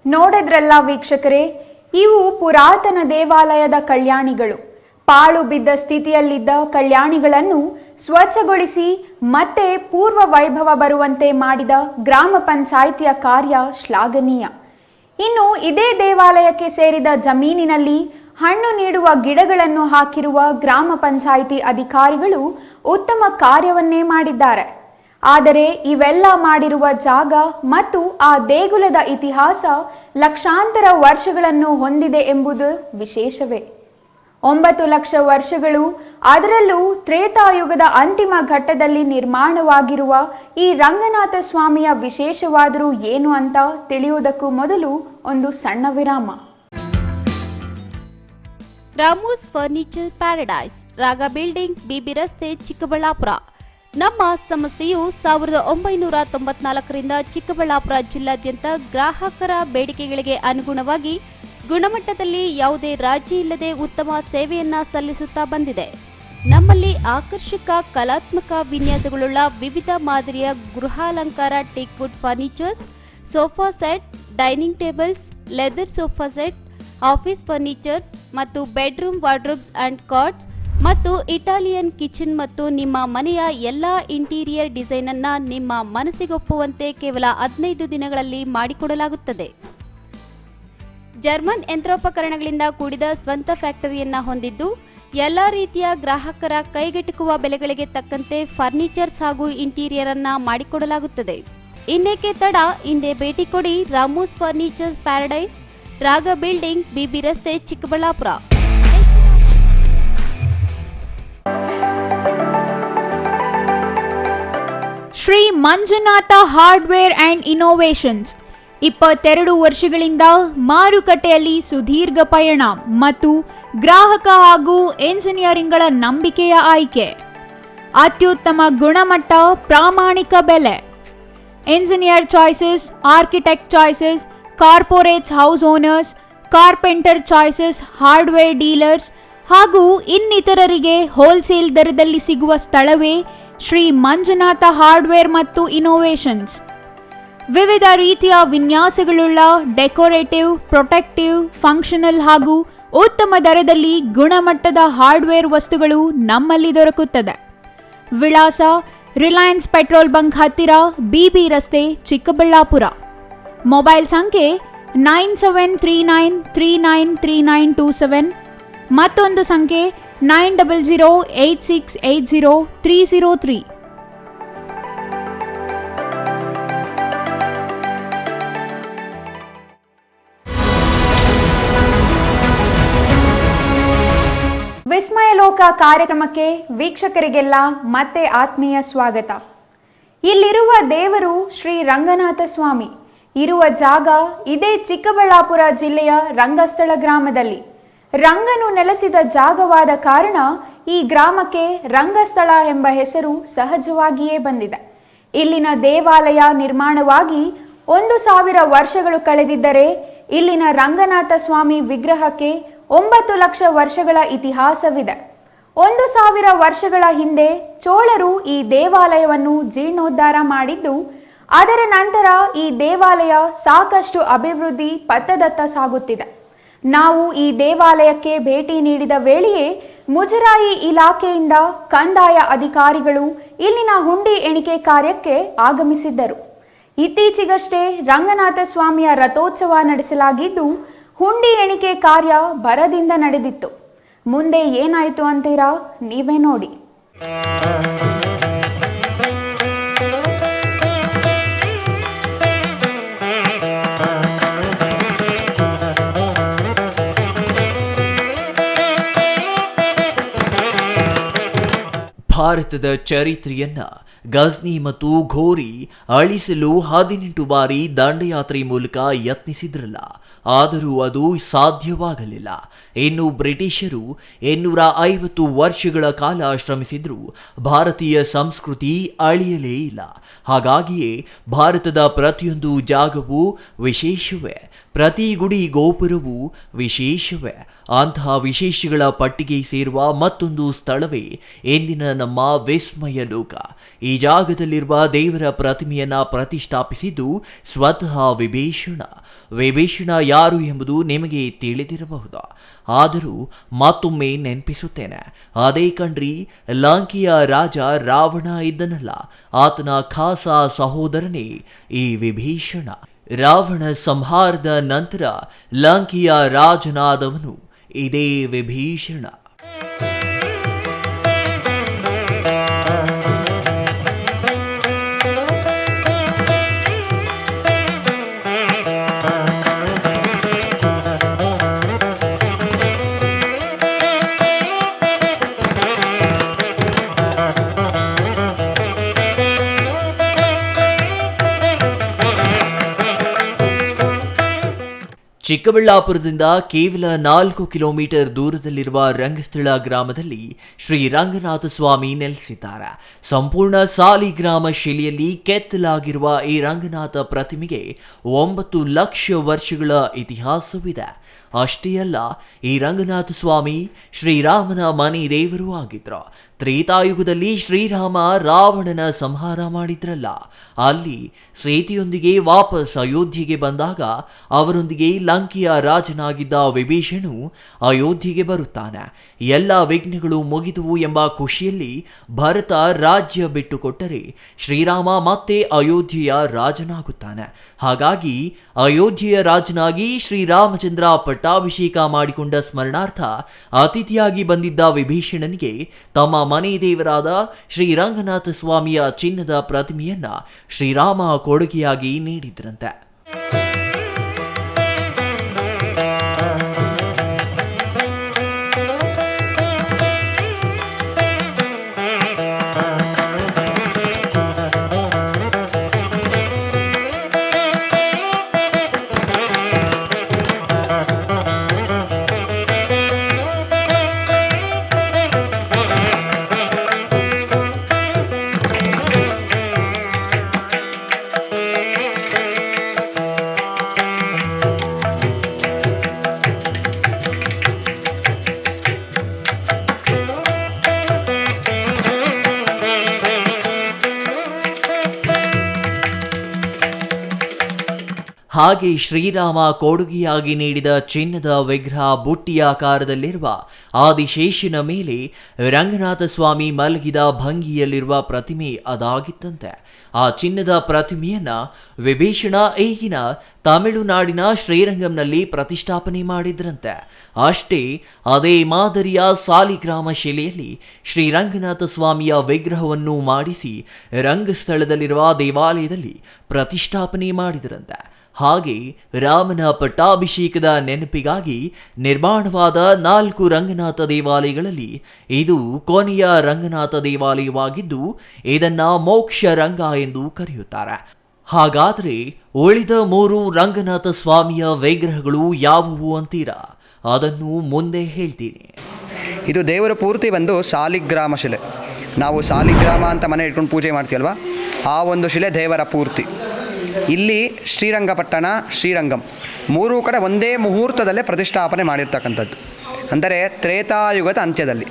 S1: ನೋಡಿದ್ರಲ್ಲ ವೀಕ್ಷಕರೇ, ಇವು ಪುರಾತನ ದೇವಾಲಯದ ಕಲ್ಯಾಣಿಗಳು. ಪಾಳು ಬಿದ್ದ ಸ್ಥಿತಿಯಲ್ಲಿದ್ದ ಕಲ್ಯಾಣಿಗಳನ್ನು ಸ್ವಚ್ಛಗೊಳಿಸಿ ಮತ್ತೆ ಪೂರ್ವ ವೈಭವ ಬರುವಂತೆ ಮಾಡಿದ ಗ್ರಾಮ ಪಂಚಾಯಿತಿಯ ಕಾರ್ಯ ಶ್ಲಾಘನೀಯ. ಇನ್ನು ಇದೇ ದೇವಾಲಯಕ್ಕೆ ಸೇರಿದ ಜಮೀನಿನಲ್ಲಿ ಹಣ್ಣು ನೀಡುವ ಗಿಡಗಳನ್ನು ಹಾಕಿರುವ ಗ್ರಾಮ ಪಂಚಾಯಿತಿ ಅಧಿಕಾರಿಗಳು ಉತ್ತಮ ಕಾರ್ಯವನ್ನೇ ಮಾಡಿದ್ದಾರೆ. ಆದರೆ ಇವೆಲ್ಲ ಮಾಡಿರುವ ಜಾಗ ಮತ್ತು ಆ ದೇಗುಲದ ಇತಿಹಾಸ ಲಕ್ಷಾಂತರ ವರ್ಷಗಳನ್ನು ಹೊಂದಿದೆ ಎಂಬುದು ವಿಶೇಷವೇ. 9 ಲಕ್ಷ ವರ್ಷಗಳು, ಅದರಲ್ಲೂ ತ್ರೇತಾಯುಗದ ಅಂತಿಮ ಘಟ್ಟದಲ್ಲಿ ನಿರ್ಮಾಣವಾಗಿರುವ ಈ ರಂಗನಾಥ ಸ್ವಾಮಿಯ ವಿಶೇಷವಾದರೂ ಏನು ಅಂತ ತಿಳಿಯುವುದಕ್ಕೂ ಮೊದಲು ಒಂದು ಸಣ್ಣ ವಿರಾಮ.
S4: Ramu's furniture paradise, Raga building, B ರಸ್ತೆ, ಚಿಕ್ಕಬಳ್ಳಾಪುರ. ನಮ್ಮ ಸಂಸ್ಥೆಯು 1994ರಿಂದ ಚಿಕ್ಕಬಳ್ಳಾಪುರ ಜಿಲ್ಲಾದ್ಯಂತ ಗ್ರಾಹಕರ ಬೇಡಿಕೆಗಳಿಗೆ ಅನುಗುಣವಾಗಿ ಗುಣಮಟ್ಟದಲ್ಲಿ ಯಾವುದೇ ರಾಜಿ ಇಲ್ಲದೆ ಉತ್ತಮ ಸೇವೆಯನ್ನ ಸಲ್ಲಿಸುತ್ತಾ ಬಂದಿದೆ. ನಮ್ಮಲ್ಲಿ ಆಕರ್ಷಕ ಕಲಾತ್ಮಕ ವಿನ್ಯಾಸಗಳುಳ್ಳ ವಿವಿಧ ಮಾದರಿಯ ಗೃಹಾಲಂಕಾರ teak wood furnitures, sofa set, dining tables, leather sofa set, office furnitures ಮತ್ತು ಬೆಡ್ರೂಮ್ ವಾರ್ಡ್ರೋಬ್ಸ್ ಅಂಡ್ ಕಾಟ್ಸ್ ಮತ್ತು ಇಟಾಲಿಯನ್ ಕಿಚನ್ ಮತ್ತು ನಿಮ್ಮ ಮನೆಯ ಎಲ್ಲಾ ಇಂಟೀರಿಯರ್ ಡಿಸೈನ್ ಅನ್ನ ನಿಮ್ಮ ಮನಸ್ಸಿಗೊಪ್ಪುವಂತೆ ಕೇವಲ 15 ದಿನಗಳಲ್ಲಿ ಮಾಡಿಕೊಡಲಾಗುತ್ತದೆ. ಜರ್ಮನ್ ಯಂತ್ರೋಪಕರಣಗಳಿಂದ ಕೂಡಿದ ಸ್ವಂತ ಫ್ಯಾಕ್ಟರಿಯನ್ನ ಹೊಂದಿದ್ದು ಎಲ್ಲಾ ರೀತಿಯ ಗ್ರಾಹಕರ ಕೈಗೆಟುಕುವ ಬೆಲೆಗಳಿಗೆ ತಕ್ಕಂತೆ ಫರ್ನಿಚರ್ಸ್ ಹಾಗೂ ಇಂಟೀರಿಯರ್ ಅನ್ನ ಮಾಡಿಕೊಡಲಾಗುತ್ತದೆ. ಇನ್ನೇಕೆ ತಡ, ಹಿಂದೆ ಭೇಟಿ ಕೊಡಿ. Ramu's furnitures paradise, Raga building, B ರಸ್ತೆ, Chikkaballapura.
S1: Shri Manjunatha hardware and innovations 22 ವರ್ಷಗಳಿಂದ ಮಾರುಕಟ್ಟೆಯಲ್ಲಿ ಸುದೀರ್ಘ ಪಯಣ ಮತ್ತು ಗ್ರಾಹಕ ಹಾಗೂ ಎಂಜಿನಿಯರಿಂಗ್ಗಳ ನಂಬಿಕೆಯ ಆಯ್ಕೆ. ಅತ್ಯುತ್ತಮ ಗುಣಮಟ್ಟ, ಪ್ರಾಮಾಣಿಕ ಬೆಲೆ. engineer choices, architect choices, corporates house owners, carpenter choices, hardware dealers ಹಾಗೂ ಇನ್ನಿತರರಿಗೆ ಹೋಲ್ಸೇಲ್ ದರದಲ್ಲಿ ಸಿಗುವ ಸ್ಥಳವೇ ಶ್ರೀ ಮಂಜುನಾಥ ಹಾರ್ಡ್ವೇರ್ ಮತ್ತು ಇನೋವೇಷನ್ಸ್. ವಿವಿಧ ರೀತಿಯ ವಿನ್ಯಾಸಗಳುಳ್ಳ ಡೆಕೋರೇಟಿವ್, ಪ್ರೊಟೆಕ್ಟಿವ್, ಫಂಕ್ಷನಲ್ ಹಾಗೂ ಉತ್ತಮ ದರದಲ್ಲಿ ಗುಣಮಟ್ಟದ ಹಾರ್ಡ್ವೇರ್ ವಸ್ತುಗಳು ನಮ್ಮಲ್ಲಿ ದೊರಕುತ್ತದೆ. ವಿಳಾಸ: ರಿಲಯನ್ಸ್ ಪೆಟ್ರೋಲ್ ಬಂಕ್ ಹತ್ತಿರ, BB ರಸ್ತೆ, ಚಿಕ್ಕಬಳ್ಳಾಪುರ. ಮೊಬೈಲ್ ಸಂಖ್ಯೆ 9739393927, ಮತ್ತೊಂದು ಸಂಖ್ಯೆ 9008680303. ವಿಸ್ಮಯ ಲೋಕ ಕಾರ್ಯಕ್ರಮಕ್ಕೆ ವೀಕ್ಷಕರಿಗೆಲ್ಲ ಮತ್ತೆ ಆತ್ಮೀಯ ಸ್ವಾಗತ. ಇಲ್ಲಿರುವ ದೇವರು ಶ್ರೀ ರಂಗನಾಥ ಸ್ವಾಮಿ ಇರುವ ಜಾಗ ಇದೇ ಚಿಕ್ಕಬಳ್ಳಾಪುರ ಜಿಲ್ಲೆಯ ರಂಗಸ್ಥಳ ಗ್ರಾಮದಲ್ಲಿ. ರಂಗನು ನೆಲೆಸಿದ ಜಾಗವಾದ ಕಾರಣ ಈ ಗ್ರಾಮಕ್ಕೆ ರಂಗಸ್ಥಳ ಎಂಬ ಹೆಸರು ಸಹಜವಾಗಿಯೇ ಬಂದಿದೆ. ಇಲ್ಲಿನ ದೇವಾಲಯ ನಿರ್ಮಾಣವಾಗಿ 1000 ವರ್ಷಗಳು ಕಳೆದಿದ್ದರೆ ಇಲ್ಲಿನ ರಂಗನಾಥ ಸ್ವಾಮಿ ವಿಗ್ರಹಕ್ಕೆ 9 ಲಕ್ಷ ವರ್ಷಗಳ ಇತಿಹಾಸವಿದೆ. 1000 ವರ್ಷಗಳ ಹಿಂದೆ ಚೋಳರು ಈ ದೇವಾಲಯವನ್ನು ಜೀರ್ಣೋದ್ಧಾರ ಮಾಡಿದ್ದು, ಅದರ ನಂತರ ಈ ದೇವಾಲಯ ಸಾಕಷ್ಟು ಅಭಿವೃದ್ಧಿ ಪಥದತ್ತ ಸಾಗುತ್ತಿದೆ. ನಾವು ಈ ದೇವಾಲಯಕ್ಕೆ ಭೇಟಿ ನೀಡಿದ ವೇಳೆಯೇ ಮುಜರಾಯಿ ಇಲಾಖೆಯಿಂದ ಕಂದಾಯ ಅಧಿಕಾರಿಗಳು ಇಲ್ಲಿನ ಹುಂಡಿ ಎಣಿಕೆ ಕಾರ್ಯಕ್ಕೆ ಆಗಮಿಸಿದ್ದರು. ಇತ್ತೀಚೆಗಷ್ಟೇ ರಂಗನಾಥ ಸ್ವಾಮಿಯ ರಥೋತ್ಸವ ನಡೆಸಲಾಗಿದ್ದು, ಹುಂಡಿ ಎಣಿಕೆ ಕಾರ್ಯ ಭರದಿಂದ ನಡೆದಿತ್ತು. ಮುಂದೆ ಏನಾಯಿತು ಅಂತೀರಾ? ನೀವೇ ನೋಡಿ.
S2: ಭಾರತದ ಚರಿತ್ರೆಯನ್ನ ಗಜ್ನಿ ಮತ್ತು ಘೋರಿ ಅಳಿಸಲು 18 ಬಾರಿ ದಂಡಯಾತ್ರೆ ಮೂಲಕ ಯತ್ನಿಸಿದ್ರಲ್ಲ, ಆದರೂ ಅದು ಸಾಧ್ಯವಾಗಲಿಲ್ಲ. ಇನ್ನು ಬ್ರಿಟಿಷರು 850 ವರ್ಷಗಳ ಕಾಲ ಶ್ರಮಿಸಿದ್ರು ಭಾರತೀಯ ಸಂಸ್ಕೃತಿ ಅಳಿಯಲೇ ಇಲ್ಲ. ಹಾಗಾಗಿಯೇ ಭಾರತದ ಪ್ರತಿಯೊಂದು ಜಾಗವೂ ವಿಶೇಷವೇ, ಪ್ರತಿ ಗುಡಿ ಗೋಪುರವೂ ವಿಶೇಷವೇ. ಅಂತಹ ವಿಶೇಷಗಳ ಪಟ್ಟಿಗೆ ಸೇರುವ ಮತ್ತೊಂದು ಸ್ಥಳವೇ ಎಂದಿನ ನಮ್ಮ ವಿಸ್ಮಯ ಲೋಕ. ಈ ಜಾಗದಲ್ಲಿರುವ ದೇವರ ಪ್ರತಿಮೆಯನ್ನ ಪ್ರತಿಷ್ಠಾಪಿಸಿದ್ದು ಸ್ವತಃ ವಿಭೀಷಣ. ವಿಭೀಷಣ ಯಾರು ಎಂಬುದು ನಿಮಗೆ ತಿಳಿದಿರಬಹುದು, ಆದರೂ ಮತ್ತೊಮ್ಮೆ ನೆನಪಿಸುತ್ತೇನೆ. ಅದೇ ಕಣ್ರಿ, ಲಂಕೆಯ ರಾಜ ರಾವಣ ಇದ್ದನಲ್ಲ, ಆತನ ಖಾಸ ಸಹೋದರನೇ ಈ ವಿಭೀಷಣ. ರಾವಣ ಸಂಹಾರದ ನಂತರ ಲಂಕೆಯ ರಾಜನಾದವನು ಇದೇ ವಿಭೀಷಣ. ಚಿಕ್ಕಬಳ್ಳಾಪುರದಿಂದ ಕೇವಲ 4 ಕಿಲೋಮೀಟರ್ ದೂರದಲ್ಲಿರುವ ರಂಗಸ್ಥಳ ಗ್ರಾಮದಲ್ಲಿ ಶ್ರೀ ರಂಗನಾಥ ಸ್ವಾಮಿ ನೆಲೆಸಿದ್ದಾರೆ. ಸಂಪೂರ್ಣ ಸಾಲಿಗ್ರಾಮ ಶೈಲಿಯಲ್ಲಿ ಕೆತ್ತಲಾಗಿರುವ ಈ ರಂಗನಾಥ ಪ್ರತಿಮೆಗೆ 9 ಲಕ್ಷ ವರ್ಷಗಳ ಇತಿಹಾಸವಿದೆ. ಅಷ್ಟೇ ಅಲ್ಲ, ಈ ರಂಗನಾಥ ಸ್ವಾಮಿ ಶ್ರೀರಾಮನ ಮನೆ ದೇವರು ಆಗಿದ್ರು. ತ್ರೇತಾಯುಗದಲ್ಲಿ ಶ್ರೀರಾಮ ರಾವಣನ ಸಂಹಾರ ಮಾಡಿದ್ರಲ್ಲ, ಅಲ್ಲಿ ಸೀತೆಯೊಂದಿಗೆ ವಾಪಸ್ ಅಯೋಧ್ಯೆಗೆ ಬಂದಾಗ ಅವರೊಂದಿಗೆ ಲಂಕೆಯ ರಾಜನಾಗಿದ್ದ ವಿಭೀಷಣು ಅಯೋಧ್ಯೆಗೆ ಬರುತ್ತಾನೆ. ಎಲ್ಲ ವಿಘ್ನಗಳು ಮುಗಿದುವು ಎಂಬ ಖುಷಿಯಲ್ಲಿ ಭರತ ರಾಜ್ಯ ಬಿಟ್ಟುಕೊಟ್ಟರೆ ಶ್ರೀರಾಮ ಮತ್ತೆ ಅಯೋಧ್ಯೆಯ ರಾಜನಾಗುತ್ತಾನೆ. ಹಾಗಾಗಿ ಅಯೋಧ್ಯೆಯ ರಾಜನಾಗಿ ಶ್ರೀರಾಮಚಂದ್ರ ಪಟ್ಟಾಭಿಷೇಕ ಮಾಡಿಕೊಂಡ ಸ್ಮರಣಾರ್ಥ ಅತಿಥಿಯಾಗಿ ಬಂದಿದ್ದ ವಿಭೀಷಣನಿಗೆ ತಮ್ಮ ಮನೆ ದೇವರಾದ ಶ್ರೀರಂಗನಾಥ ಸ್ವಾಮಿಯ ಚಿನ್ನದ ಪ್ರತಿಮೆಯನ್ನ ಶ್ರೀರಾಮ ಕೊಡುಗೆಯಾಗಿ ನೀಡಿದ್ರಂತೆ. ಹಾಗೆ ಶ್ರೀರಾಮ ಕೊಡುಗೆಯಾಗಿ ನೀಡಿದ ಚಿನ್ನದ ವಿಗ್ರಹ ಬುಟ್ಟಿಯಾಕಾರದಲ್ಲಿರುವ ಆದಿಶೇಷನ ಮೇಲೆ ರಂಗನಾಥ ಸ್ವಾಮಿ ಮಲಗಿದ ಭಂಗಿಯಲ್ಲಿರುವ ಪ್ರತಿಮೆ ಅದಾಗಿತ್ತಂತೆ. ಆ ಚಿನ್ನದ ಪ್ರತಿಮೆಯನ್ನ ವಿಭೀಷಣ ಈಗಿನ ತಮಿಳುನಾಡಿನ ಶ್ರೀರಂಗಂನಲ್ಲಿ ಪ್ರತಿಷ್ಠಾಪನೆ ಮಾಡಿದ್ರಂತೆ. ಅಷ್ಟೇ, ಅದೇ ಮಾದರಿಯ ಸಾಲಿಗ್ರಾಮ ಶಿಲೆಯಲ್ಲಿ ಶ್ರೀರಂಗನಾಥ ಸ್ವಾಮಿಯ ವಿಗ್ರಹವನ್ನು ಮಾಡಿಸಿ ರಂಗಸ್ಥಳದಲ್ಲಿರುವ ದೇವಾಲಯದಲ್ಲಿ ಪ್ರತಿಷ್ಠಾಪನೆ ಮಾಡಿದರಂತೆ. ಹಾಗೆ ರಾಮನ ಪಟ್ಟಾಭಿಷೇಕದ ನೆನಪಿಗಾಗಿ ನಿರ್ಮಾಣವಾದ 4 ರಂಗನಾಥ ದೇವಾಲಯಗಳಲ್ಲಿ ಇದು ಕೊನೆಯ ರಂಗನಾಥ ದೇವಾಲಯವಾಗಿದ್ದು ಇದನ್ನ ಮೋಕ್ಷ ರಂಗ ಎಂದು ಕರೆಯುತ್ತಾರೆ. ಹಾಗಾದರೆ ಉಳಿದ 3 ರಂಗನಾಥ ಸ್ವಾಮಿಯ ವಿಗ್ರಹಗಳು ಯಾವುವು ಅಂತೀರಾ? ಅದನ್ನು ಮುಂದೆ ಹೇಳ್ತೀನಿ.
S5: ಇದು ದೇವರ ಪೂರ್ತಿ ಬಂದು ಸಾಲಿಗ್ರಾಮ ಶಿಲೆ. ನಾವು ಸಾಲಿಗ್ರಾಮ ಅಂತ ಮನೆ ಇಟ್ಕೊಂಡು ಪೂಜೆ ಮಾಡ್ತೀವಲ್ವ, ಆ ಒಂದು ಶಿಲೆ ದೇವರ ಪೂರ್ತಿ. ಇಲ್ಲಿ ಶ್ರೀರಂಗಪಟ್ಟಣ, ಶ್ರೀರಂಗಂ 3 ಕಡೆ ಒಂದೇ ಮುಹೂರ್ತದಲ್ಲೇ ಪ್ರತಿಷ್ಠಾಪನೆ ಮಾಡಿರ್ತಕ್ಕಂಥದ್ದು. ಅಂದರೆ ತ್ರೇತಾಯುಗದ ಅಂತ್ಯದಲ್ಲಿ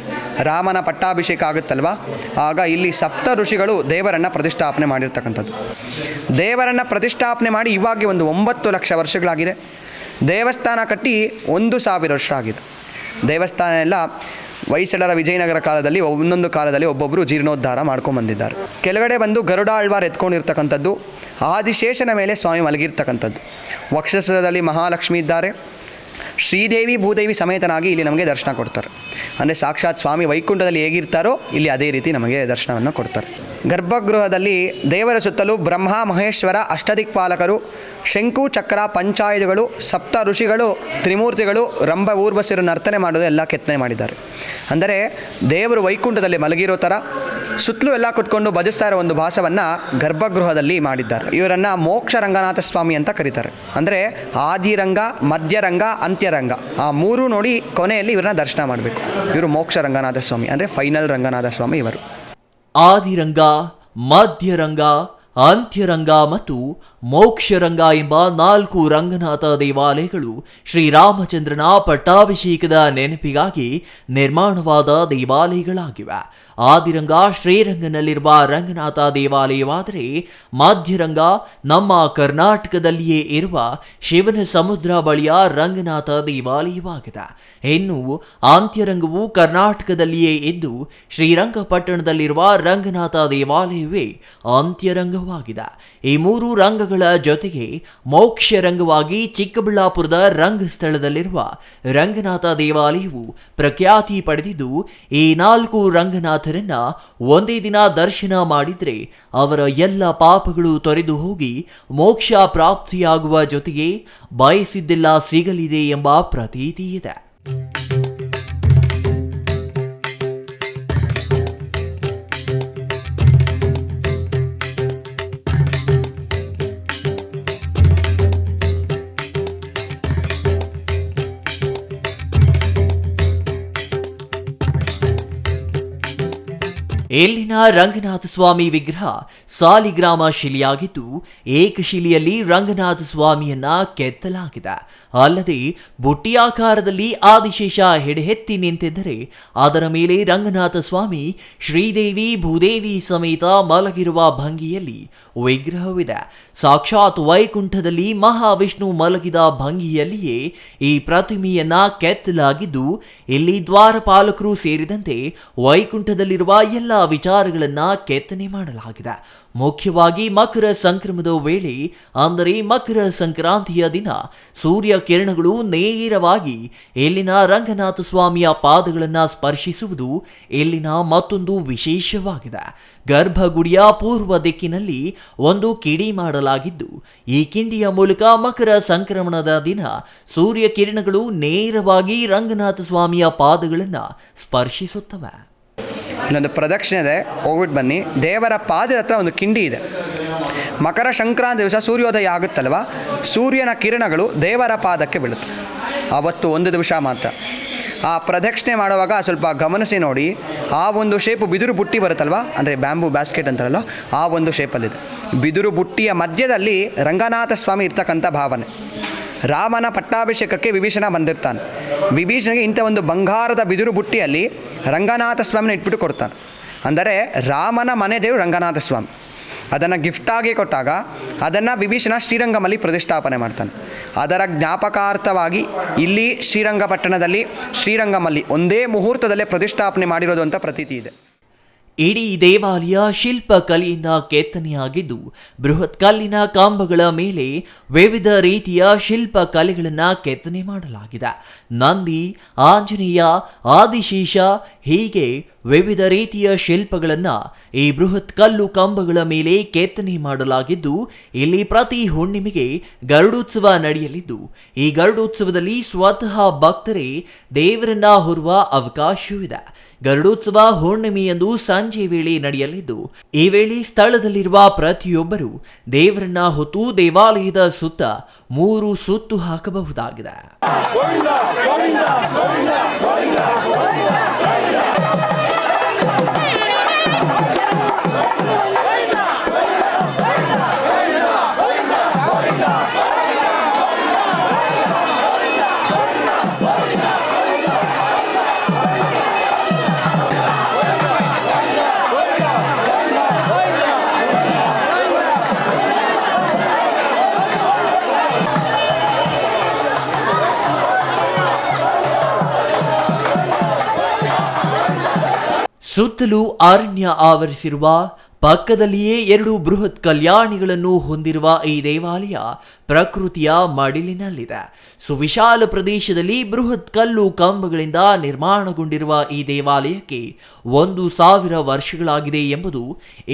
S5: ರಾಮನ ಪಟ್ಟಾಭಿಷೇಕ ಆಗುತ್ತಲ್ವ, ಆಗ ಇಲ್ಲಿ 7 ಋಷಿಗಳು ದೇವರನ್ನು ಪ್ರತಿಷ್ಠಾಪನೆ ಮಾಡಿರ್ತಕ್ಕಂಥದ್ದು. ದೇವರನ್ನು ಪ್ರತಿಷ್ಠಾಪನೆ ಮಾಡಿ ಇವಾಗ ಒಂದು 9 ಲಕ್ಷ ವರ್ಷಗಳಾಗಿದೆ. ದೇವಸ್ಥಾನ ಕಟ್ಟಿ 1000 ವರ್ಷ ಆಗಿದೆ. ದೇವಸ್ಥಾನ ಎಲ್ಲ ಹೊಯ್ಸಳರ ವಿಜಯನಗರ ಕಾಲದಲ್ಲಿ ಒಂದೊಂದು ಕಾಲದಲ್ಲಿ ಒಬ್ಬೊಬ್ಬರು ಜೀರ್ಣೋದ್ಧಾರ ಮಾಡ್ಕೊಂಬಂದಿದ್ದಾರೆ. ಕೆಳಗಡೆ ಬಂದು ಗರುಡಾಳ್ವಾರ್ ಎತ್ಕೊಂಡಿರ್ತಕ್ಕಂಥದ್ದು, ಆದಿಶೇಷನ ಮೇಲೆ ಸ್ವಾಮಿ ಮಲಗಿರ್ತಕ್ಕಂಥದ್ದು. ವಕ್ಷಸ್ಥಳದಲ್ಲಿ ಮಹಾಲಕ್ಷ್ಮಿ ಇದ್ದಾರೆ. ಶ್ರೀದೇವಿ ಭೂದೇವಿ ಸಮೇತನಾಗಿ ಇಲ್ಲಿ ನಮಗೆ ದರ್ಶನ ಕೊಡ್ತಾರೆ. ಅಂದರೆ ಸಾಕ್ಷಾತ್ ಸ್ವಾಮಿ ವೈಕುಂಠದಲ್ಲಿ ಹೇಗಿರ್ತಾರೋ ಇಲ್ಲಿ ಅದೇ ರೀತಿ ನಮಗೆ ದರ್ಶನವನ್ನು ಕೊಡ್ತಾರೆ. ಗರ್ಭಗೃಹದಲ್ಲಿ ದೇವರ ಸುತ್ತಲೂ ಬ್ರಹ್ಮ ಮಹೇಶ್ವರ ಅಷ್ಟದಿಕ್ಪಾಲಕರು, ಶಂಕು ಚಕ್ರ ಪಂಚಾಯುಧಗಳು, 7 ಋಷಿಗಳು, ತ್ರಿಮೂರ್ತಿಗಳು, ರಂಭ ಊರ್ವಶಿರು ನರ್ತನೆ ಮಾಡೋದು ಎಲ್ಲ ಕೆತ್ತನೆ ಮಾಡಿದ್ದಾರೆ. ಅಂದರೆ ದೇವರು ವೈಕುಂಠದಲ್ಲಿ ಮಲಗಿರೋ ಥರ ಸುತ್ತಲೂ ಎಲ್ಲ ಕುತ್ಕೊಂಡು ಭಜಿಸ್ತಾ ಇರೋ ಒಂದು ಭಾಸವನ್ನು ಗರ್ಭಗೃಹದಲ್ಲಿ ಮಾಡಿದ್ದಾರೆ. ಇವರನ್ನು ಮೋಕ್ಷ ರಂಗನಾಥ ಸ್ವಾಮಿ ಅಂತ ಕರೀತಾರೆ. ಅಂದರೆ ಆದಿರಂಗ, ಮಧ್ಯರಂಗ, ಅಂತ್ಯರಂಗ ಆ 3 ನೋಡಿ ಕೊನೆಯಲ್ಲಿ ಇವರನ್ನ ದರ್ಶನ ಮಾಡಬೇಕು. ಇವರು ಮೋಕ್ಷ ರಂಗನಾಥ ಸ್ವಾಮಿ, ಅಂದರೆ ಫೈನಲ್ ರಂಗನಾಥ ಸ್ವಾಮಿ ಇವರು.
S2: ಆದಿರಂಗ, ಮಧ್ಯರಂಗ, ಅಂತ್ಯರಂಗ ಮತ್ತು ಮೋಕ್ಷರಂಗ ಎಂಬ 4 ರಂಗನಾಥ ದೇವಾಲಯಗಳು ಶ್ರೀರಾಮಚಂದ್ರನ ಪಟ್ಟಾಭಿಷೇಕದ ನೆನಪಿಗಾಗಿ ನಿರ್ಮಾಣವಾದ ದೇವಾಲಯಗಳಾಗಿವೆ. ಆದಿರಂಗ ಶ್ರೀರಂಗನಲ್ಲಿರುವ ರಂಗನಾಥ ದೇವಾಲಯವಾದರೆ ಮಧ್ಯರಂಗ ನಮ್ಮ ಕರ್ನಾಟಕದಲ್ಲಿಯೇ ಇರುವ ಶಿವನ ಸಮುದ್ರ ಬಳಿಯ ರಂಗನಾಥ ದೇವಾಲಯವಾಗಿದೆ. ಇನ್ನು ಅಂತ್ಯರಂಗವು ಕರ್ನಾಟಕದಲ್ಲಿಯೇ ಇದ್ದು ಶ್ರೀರಂಗಪಟ್ಟಣದಲ್ಲಿರುವ ರಂಗನಾಥ ದೇವಾಲಯವೇ ಅಂತ್ಯರಂಗವಾಗಿದೆ. ಈ 3 ರಂಗಗಳ ಜೊತೆಗೆ ಮೋಕ್ಷ ರಂಗವಾಗಿ ಚಿಕ್ಕಬಳ್ಳಾಪುರದ ರಂಗಸ್ಥಳದಲ್ಲಿರುವ ರಂಗನಾಥ ದೇವಾಲಯವು ಪ್ರಖ್ಯಾತಿ ಪಡೆದಿದ್ದು, ಈ 4 ರಂಗನಾಥರನ್ನ ಒಂದೇ ದಿನ ದರ್ಶನ ಮಾಡಿದ್ರೆ ಅವರ ಎಲ್ಲ ಪಾಪಗಳು ತೊರೆದು ಹೋಗಿ ಮೋಕ್ಷ ಪ್ರಾಪ್ತಿಯಾಗುವ ಜೊತೆಗೆ ಬಯಸಿದ್ದೆಲ್ಲ ಸಿಗಲಿದೆ ಎಂಬ ಪ್ರತೀತಿ ಇದೆ. ಇಲ್ಲಿನ ರಂಗನಾಥ ಸ್ವಾಮಿ ವಿಗ್ರಹ ಸಾಲಿಗ್ರಾಮ ಶಿಲೆಯಾಗಿದ್ದು ಏಕಶಿಲೆಯಲ್ಲಿ ರಂಗನಾಥ ಸ್ವಾಮಿಯನ್ನ ಕೆತ್ತಲಾಗಿದೆ. ಅಲ್ಲದೆ ಬುಟ್ಟಿಯಾಕಾರದಲ್ಲಿ ಆದಿಶೇಷ ಹೆಡೆಹೆತ್ತಿ ನಿಂತಿದ್ದರೆ ಅದರ ಮೇಲೆ ರಂಗನಾಥ ಸ್ವಾಮಿ ಶ್ರೀದೇವಿ ಭೂದೇವಿ ಸಮೇತ ಮಲಗಿರುವ ಭಂಗಿಯಲ್ಲಿ ವಿಗ್ರಹವಿದೆ. ಸಾಕ್ಷಾತ್ ವೈಕುಂಠದಲ್ಲಿ ಮಹಾವಿಷ್ಣು ಮಲಗಿದ ಭಂಗಿಯಲ್ಲಿಯೇ ಈ ಪ್ರತಿಮೆಯನ್ನ ಕೆತ್ತಲಾಗಿದ್ದು, ಇಲ್ಲಿ ದ್ವಾರಪಾಲಕರು ಸೇರಿದಂತೆ ವೈಕುಂಠದಲ್ಲಿರುವ ಎಲ್ಲ ವಿಚಾರಗಳನ್ನ ಕೆತ್ತನೆ ಮಾಡಲಾಗಿದೆ. ಮುಖ್ಯವಾಗಿ ಮಕರ ಸಂಕ್ರಮದ ವೇಳೆ, ಅಂದರೆ ಮಕರ ಸಂಕ್ರಾಂತಿಯ ದಿನ ಸೂರ್ಯ ಕಿರಣಗಳು ನೇರವಾಗಿ ಇಲ್ಲಿನ ರಂಗನಾಥ ಸ್ವಾಮಿಯ ಪಾದಗಳನ್ನು ಸ್ಪರ್ಶಿಸುವುದು ಇಲ್ಲಿನ ಮತ್ತೊಂದು ವಿಶೇಷವಾಗಿದೆ. ಗರ್ಭಗುಡಿಯ ಪೂರ್ವ ದಿಕ್ಕಿನಲ್ಲಿ ಒಂದು ಕಿಡಿ ಮಾಡಲಾಗಿದ್ದು, ಈ ಕಿಂಡಿಯ ಮೂಲಕ ಮಕರ ಸಂಕ್ರಮಣದ ದಿನ ಸೂರ್ಯ ಕಿರಣಗಳು ನೇರವಾಗಿ ರಂಗನಾಥ ಸ್ವಾಮಿಯ ಪಾದಗಳನ್ನು ಸ್ಪರ್ಶಿಸುತ್ತವೆ.
S5: ಇಲ್ಲೊಂದು ಪ್ರದಕ್ಷಿಣೆ ಇದೆ, ಹೋಗ್ಬಿಟ್ಟು ಬನ್ನಿ. ದೇವರ ಪಾದದ ಹತ್ರ ಒಂದು ಕಿಂಡಿ ಇದೆ. ಮಕರ ಸಂಕ್ರಾಂತಿ ದಿವಸ ಸೂರ್ಯೋದಯ ಆಗುತ್ತಲ್ವ, ಸೂರ್ಯನ ಕಿರಣಗಳು ದೇವರ ಪಾದಕ್ಕೆ ಬೀಳುತ್ತೆ. ಆವತ್ತು ಒಂದು ದಿವಸ ಮಾತ್ರ. ಆ ಪ್ರದಕ್ಷಿಣೆ ಮಾಡುವಾಗ ಸ್ವಲ್ಪ ಗಮನಿಸಿ ನೋಡಿ. ಆ ಒಂದು ಶೇಪು ಬಿದಿರು ಬುಟ್ಟಿ ಬರುತ್ತಲ್ವ, ಅಂದರೆ ಬ್ಯಾಂಬೂ ಬ್ಯಾಸ್ಕೆಟ್ ಅಂತಾರಲ್ಲ, ಆ ಒಂದು ಶೇಪಲ್ಲಿದೆ. ಬಿದಿರು ಬುಟ್ಟಿಯ ಮಧ್ಯದಲ್ಲಿ ರಂಗನಾಥ ಸ್ವಾಮಿ ಇರ್ತಕ್ಕಂಥ ಭಾವನೆ. ರಾಮನ ಪಟ್ಟಾಭಿಷೇಕಕ್ಕೆ ವಿಭೀಷಣ ಬಂದಿರ್ತಾನೆ. ವಿಭೀಷಣಿಗೆ ಇಂಥ ಒಂದು ಬಂಗಾರದ ಬಿದಿರು ಬುಟ್ಟಿಯಲ್ಲಿ ರಂಗನಾಥ ಸ್ವಾಮಿನ ಇಟ್ಬಿಟ್ಟು ಕೊಡ್ತಾನೆ. ಅಂದರೆ ರಾಮನ ಮನೆ ದೇವರು ರಂಗನಾಥ ಸ್ವಾಮಿ. ಅದನ್ನು ಗಿಫ್ಟಾಗಿ ಕೊಟ್ಟಾಗ ಅದನ್ನು ವಿಭೀಷಣ ಶ್ರೀರಂಗಮಲ್ಲಿ ಪ್ರತಿಷ್ಠಾಪನೆ ಮಾಡ್ತಾನೆ. ಅದರ ಜ್ಞಾಪಕಾರ್ಥವಾಗಿ ಇಲ್ಲಿ ಶ್ರೀರಂಗಪಟ್ಟಣದಲ್ಲಿ ಶ್ರೀರಂಗಮಲ್ಲಿ ಒಂದೇ ಮುಹೂರ್ತದಲ್ಲೇ ಪ್ರತಿಷ್ಠಾಪನೆ ಮಾಡಿರೋದು ಅಂತ ಪ್ರತೀತಿ ಇದೆ.
S2: ಇಡೀ ದೇವಾಲಯ ಶಿಲ್ಪ ಕಲೆಯಿಂದ ಕೆತ್ತನೆಯಾಗಿದ್ದು ಬೃಹತ್ ಕಲ್ಲಿನ ಕಂಬಗಳ ಮೇಲೆ ವಿವಿಧ ರೀತಿಯ ಶಿಲ್ಪ ಕಲೆಗಳನ್ನು ಕೆತ್ತನೆ ಮಾಡಲಾಗಿದೆ. ನಂದಿ, ಆಂಜನೇಯ, ಆದಿಶೇಷ ಹೀಗೆ ವಿವಿಧ ರೀತಿಯ ಶಿಲ್ಪಗಳನ್ನು ಈ ಬೃಹತ್ ಕಲ್ಲು ಕಂಬಗಳ ಮೇಲೆ ಕೆತ್ತನೆ ಮಾಡಲಾಗಿದ್ದು ಇಲ್ಲಿ ಪ್ರತಿ ಹುಣ್ಣಿಮೆಗೆ ಗರುಡೋತ್ಸವ ನಡೆಯಲಿದ್ದು ಈ ಗರುಡೋತ್ಸವದಲ್ಲಿ ಸ್ವತಃ ಭಕ್ತರೇ ದೇವರನ್ನ ಹೊರುವ ಅವಕಾಶವಿದೆ. ಗರುಡೋತ್ಸವ ಹುಣ್ಣಿಮೆಯಂದು ಸಂಜೆ ವೇಳೆ ನಡೆಯಲಿದ್ದು ಈ ವೇಳೆ ಸ್ಥಳದಲ್ಲಿರುವ ಪ್ರತಿಯೊಬ್ಬರು ದೇವರನ್ನ ಹೊತ್ತು ದೇವಾಲಯದ ಸುತ್ತ 3 ಸುತ್ತು ಹಾಕಬಹುದಾಗಿದೆ. ಸುತ್ತಲೂ ಅರಣ್ಯ ಆವರಿಸಿರುವ ಪಕ್ಕದಲ್ಲಿಯೇ 2 ಬೃಹತ್ ಕಲ್ಯಾಣಿಗಳನ್ನು ಹೊಂದಿರುವ ಈ ದೇವಾಲಯ ಪ್ರಕೃತಿಯ ಮಡಿಲಿನಲ್ಲಿದೆ. ಸುವಿಶಾಲ ಪ್ರದೇಶದಲ್ಲಿ ಬೃಹತ್ ಕಲ್ಲು ಕಂಬಗಳಿಂದ ನಿರ್ಮಾಣಗೊಂಡಿರುವ ಈ ದೇವಾಲಯಕ್ಕೆ 1000 ವರ್ಷಗಳಾಗಿದೆ ಎಂಬುದು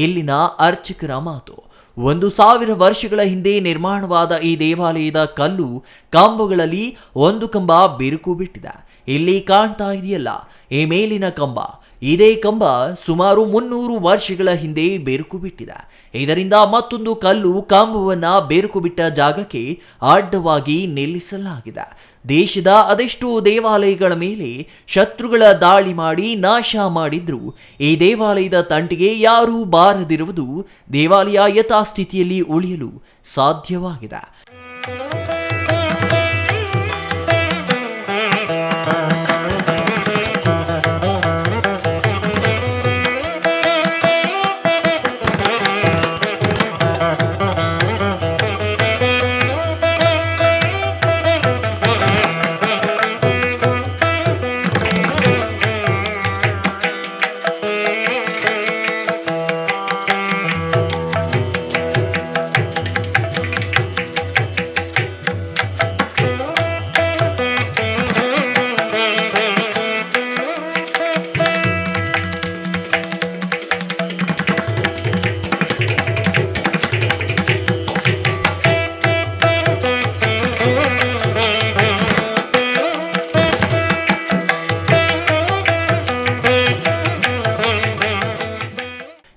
S2: ಇಲ್ಲಿನ ಅರ್ಚಕರ ಮಾತು. 1000 ವರ್ಷಗಳ ಹಿಂದೆ ನಿರ್ಮಾಣವಾದ ಈ ದೇವಾಲಯದ ಕಲ್ಲು ಕಂಬಗಳಲ್ಲಿ ಒಂದು ಕಂಬ ಬಿರುಕು ಬಿಟ್ಟಿದೆ. ಇಲ್ಲಿ ಕಾಣ್ತಾ ಇದೆಯಲ್ಲ ಈ ಮೇಲಿನ ಕಂಬ, ಇದೇ ಕಂಬ ಸುಮಾರು 300 ವರ್ಷಗಳ ಹಿಂದೆ ಬೇರುಕು ಬಿಟ್ಟಿದೆ. ಇದರಿಂದ ಮತ್ತೊಂದು ಕಲ್ಲು ಕಂಬವನ್ನ ಬೇರುಕು ಬಿಟ್ಟ ಜಾಗಕ್ಕೆ ಅಡ್ಡವಾಗಿ ನಿಲ್ಲಿಸಲಾಗಿದೆ. ದೇಶದ ಅದೆಷ್ಟೋ ದೇವಾಲಯಗಳ ಮೇಲೆ ಶತ್ರುಗಳ ದಾಳಿ ಮಾಡಿ ನಾಶ ಮಾಡಿದ್ರು ಈ ದೇವಾಲಯದ ತಂಟಿಗೆ ಯಾರೂ ಬಾರದಿರುವುದು ದೇವಾಲಯ ಯಥಾಸ್ಥಿತಿಯಲ್ಲಿ ಉಳಿಯಲು ಸಾಧ್ಯವಾಗಿದೆ.